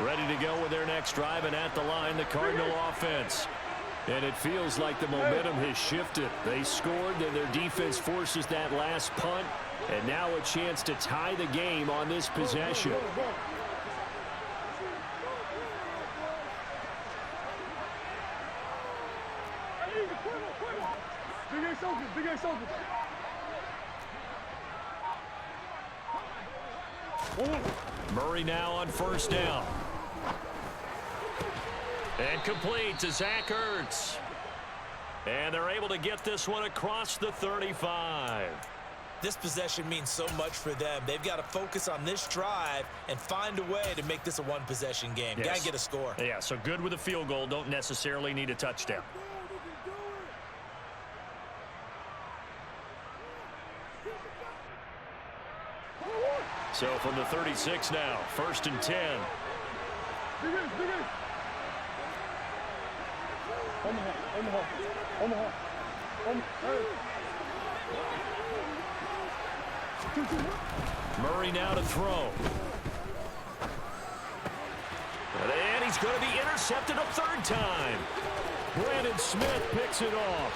Ready to go with their next drive, and at the line, the Cardinal offense. And it feels like the momentum has shifted. They scored, then their defense forces that last punt, and now a chance to tie the game on this possession. Murray now on 1st down. And complete to Zach Ertz. And they're able to get this one across the 35. This possession means so much for them. They've got to focus on this drive and find a way to make this a one-possession game. Yes. Got to get a score. Yeah, so good with a field goal. Don't necessarily need a touchdown. So from the 36 now, 1st and 10. Murray now to throw. And he's going to be intercepted a 3rd time. Brandon Smith picks it off.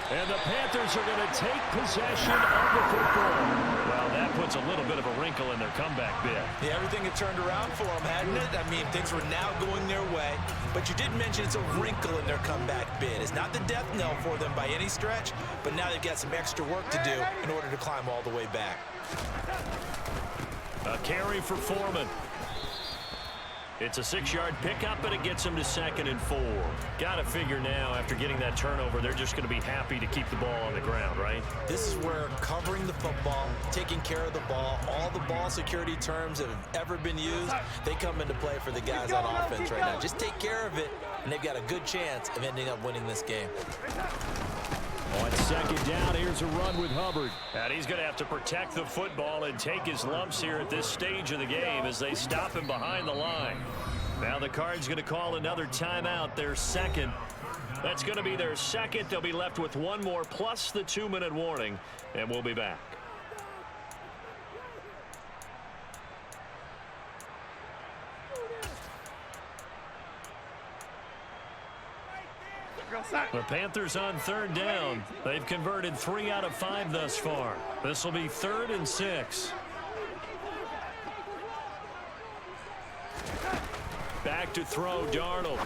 And the Panthers are going to take possession of the football. Well, that puts a little bit of a wrinkle in their comeback bid. Yeah, everything had turned around for them, hadn't it? I mean, things were now going their way. But you did mention it's a wrinkle in their comeback bid. It's not the death knell for them by any stretch, but now they've got some extra work to do in order to climb all the way back. A carry for Foreman. It's a 6-yard pickup, but it gets them to 2nd and 4. Got to figure now, after getting that turnover, they're just going to be happy to keep the ball on the ground, right? This is where covering the football, taking care of the ball, all the ball security terms that have ever been used, they come into play for the guys on offense right now. Just take care of it, and they've got a good chance of ending up winning this game. On 2nd down, here's a run with Hubbard. And he's going to have to protect the football and take his lumps here at this stage of the game as they stop him behind the line. Now the Cards going to call another timeout, their 2nd. That's going to be their 2nd. They'll be left with 1 more plus the 2-minute warning, and we'll be back. The Panthers on 3rd down. They've converted 3 out of 5 thus far. This will be 3rd and 6. Back to throw, Darnold.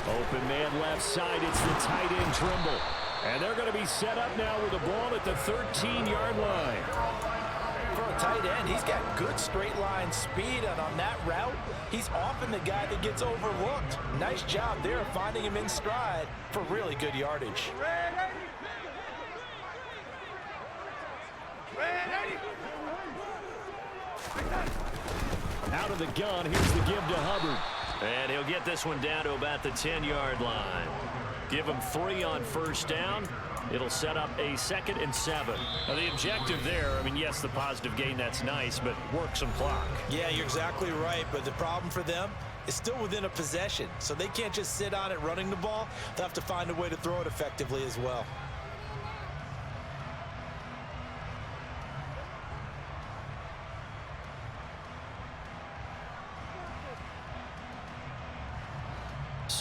Open man left side. It's the tight end Trimble. And they're going to be set up now with the ball at the 13-yard line. For a tight end, he's got good straight line speed, and on that route, he's often the guy that gets overlooked. Nice job there of finding him in stride for really good yardage. Out of the gun, here's the give to Hubbard. And he'll get this one down to about the 10-yard line. Give him 3 on 1st down. It'll set up a 2nd and 7. Now, the objective there, I mean, yes, the positive gain, that's nice, but work some clock. Yeah, you're exactly right, but the problem for them is still within a possession, so they can't just sit on it running the ball. They'll have to find a way to throw it effectively as well.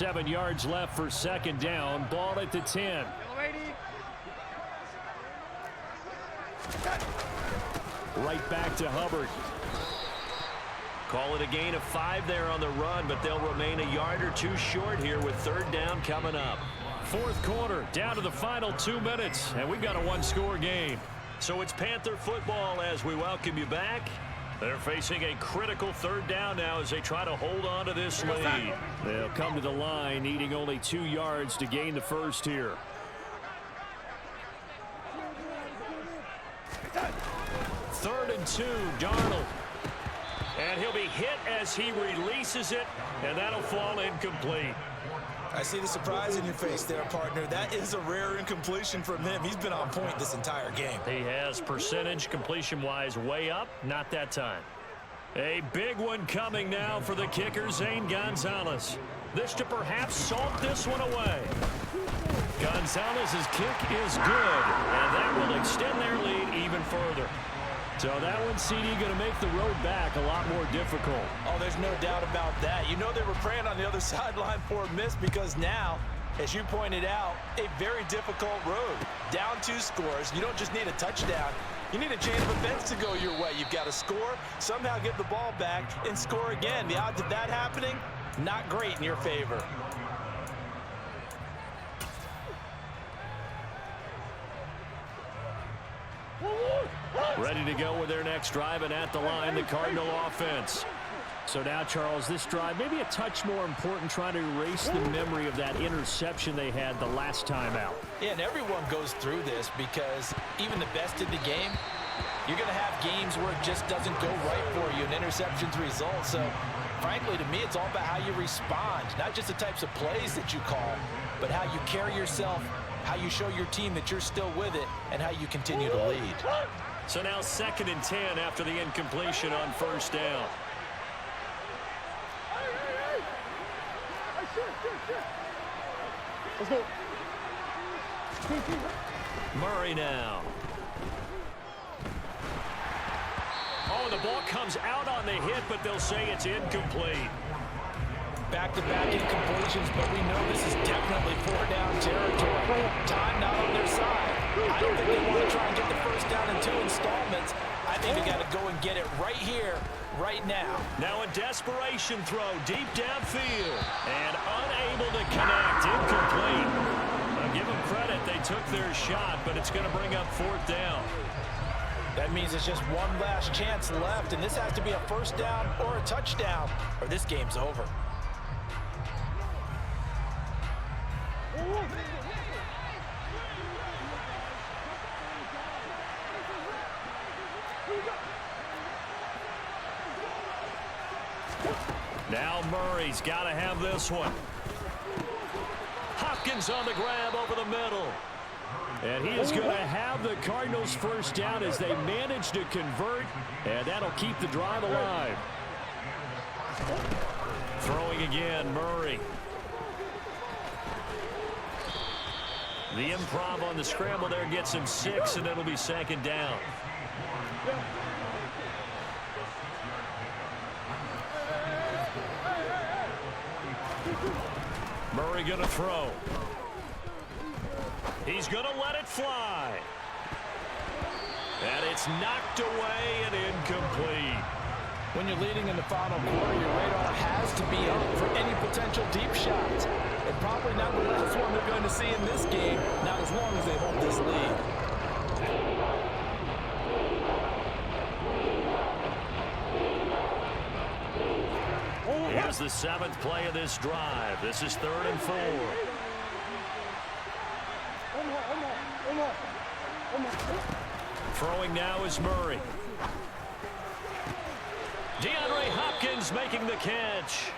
7 yards left for second down. Ball at the 10. Right back to Hubbard. Call it a gain of 5 there on the run, but they'll remain a yard or 2 short here with third down coming up. Fourth quarter, down to the final 2 minutes, and we've got a 1-score game. So it's Panther football as we welcome you back. They're facing a critical third down now as they try to hold on to this lead. They'll come to the line needing only 2 yards to gain the first here. Third and 2, Darnold. And he'll be hit as he releases it, and that'll fall incomplete. I see the surprise in your face there, partner. That is a rare incompletion from him. He's been on point this entire game. He has percentage completion-wise way up, not that time. A big one coming now for the kicker, Zane Gonzalez. This to perhaps salt this one away. Gonzalez's kick is good, and that will extend their lead even further. So that one, CD, going to make the road back a lot more difficult. Oh, there's no doubt about that. You know they were praying on the other sideline for a miss because now, as you pointed out, a very difficult road. Down 2 scores. You don't just need a touchdown. You need a chain of events to go your way. You've got to score, somehow get the ball back, and score again. The odds of that happening, not great in your favor. Ready to go with their next drive, and at the line, the Cardinal offense. So now, Charles, this drive, maybe a touch more important, trying to erase the memory of that interception they had the last time out. Yeah, and everyone goes through this because even the best in the game, you're going to have games where it just doesn't go right for you, and interceptions result. So, frankly, to me, it's all about how you respond, not just the types of plays that you call, but how you carry yourself, how you show your team that you're still with it, and how you continue to lead. So now 2nd and 10 after the incompletion on first down. Murray now. Oh, the ball comes out on the hit, but they'll say it's incomplete. Back-to-back incompletions, but we know this is definitely 4-down territory. Time not on their side. I don't think they want to try and get the first down in 2 installments. I think they got to go and get it right here, right now. Now a desperation throw deep downfield and unable to connect. Incomplete. I'll give them credit. They took their shot, but it's going to bring up 4th down. That means it's just one last chance left, and this has to be a first down or a touchdown, or this game's over. Now Murray's got to have this one. Hopkins on the grab over the middle. And he is going to have the Cardinals first down as they manage to convert, and that'll keep the drive alive. Throwing again, Murray. The improv on the scramble there gets him 6, and it'll be 2nd down. Murray going to throw. He's going to let it fly. And it's knocked away and incomplete. When you're leading in the final quarter, your radar has to be up for any potential deep shots. And probably not the last one they're going to see in this game, not as long as they hold this lead. Here's the 7th play of this drive. This is 3rd and 4. Throwing now is Murray. DeAndre Hopkins making the catch.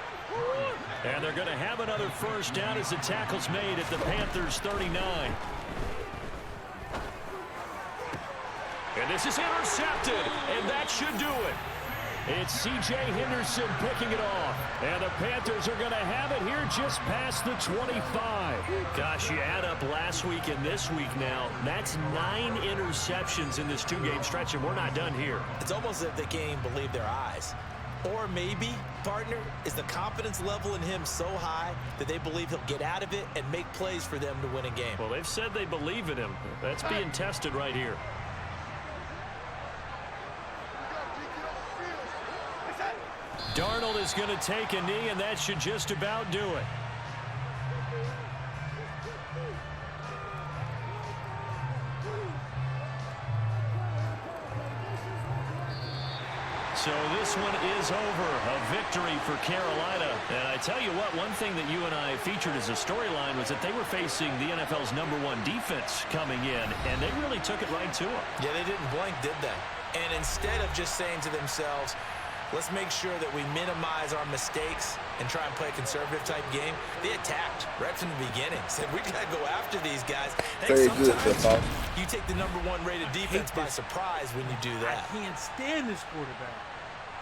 And they're going to have another first down as the tackle's made at the Panthers' 39. And this is intercepted, and that should do it. It's C.J. Henderson picking it off. And the Panthers are going to have it here just past the 25. Gosh, you add up last week and this week now. That's 9 interceptions in this 2-game stretch, and we're not done here. It's almost as if they can't even believe their eyes. Or maybe, partner, is the confidence level in him so high that they believe he'll get out of it and make plays for them to win a game. Well, they've said they believe in him. That's being tested right here. Darnold is going to take a knee, and that should just about do it. So this one is over. A victory for Carolina. And I tell you what, one thing that you and I featured as a storyline was that they were facing the NFL's #1 defense coming in, and they really took it right to them. Yeah, they didn't blink, did they? And instead of just saying to themselves, let's make sure that we minimize our mistakes and try and play a conservative-type game, they attacked right from the beginning. Said, we got to go after these guys. Very good, Sometimes you take the #1 rated defense by surprise when you do that. I can't stand this quarterback.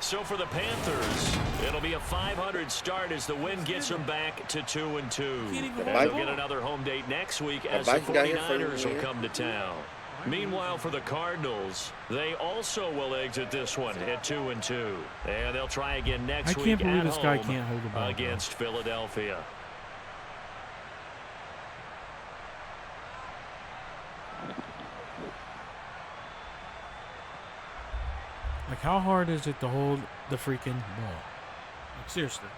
So for the Panthers, it'll be a .500 start as the win gets them back to 2-2. And they'll get another home date next week as the 49ers will come to town. Meanwhile, for the Cardinals, they also will exit this one at 2-2. And they'll try again next week I can't believe at this guy home can't hold the ball against Philadelphia. Like, how hard is it to hold the freaking ball? Like, seriously.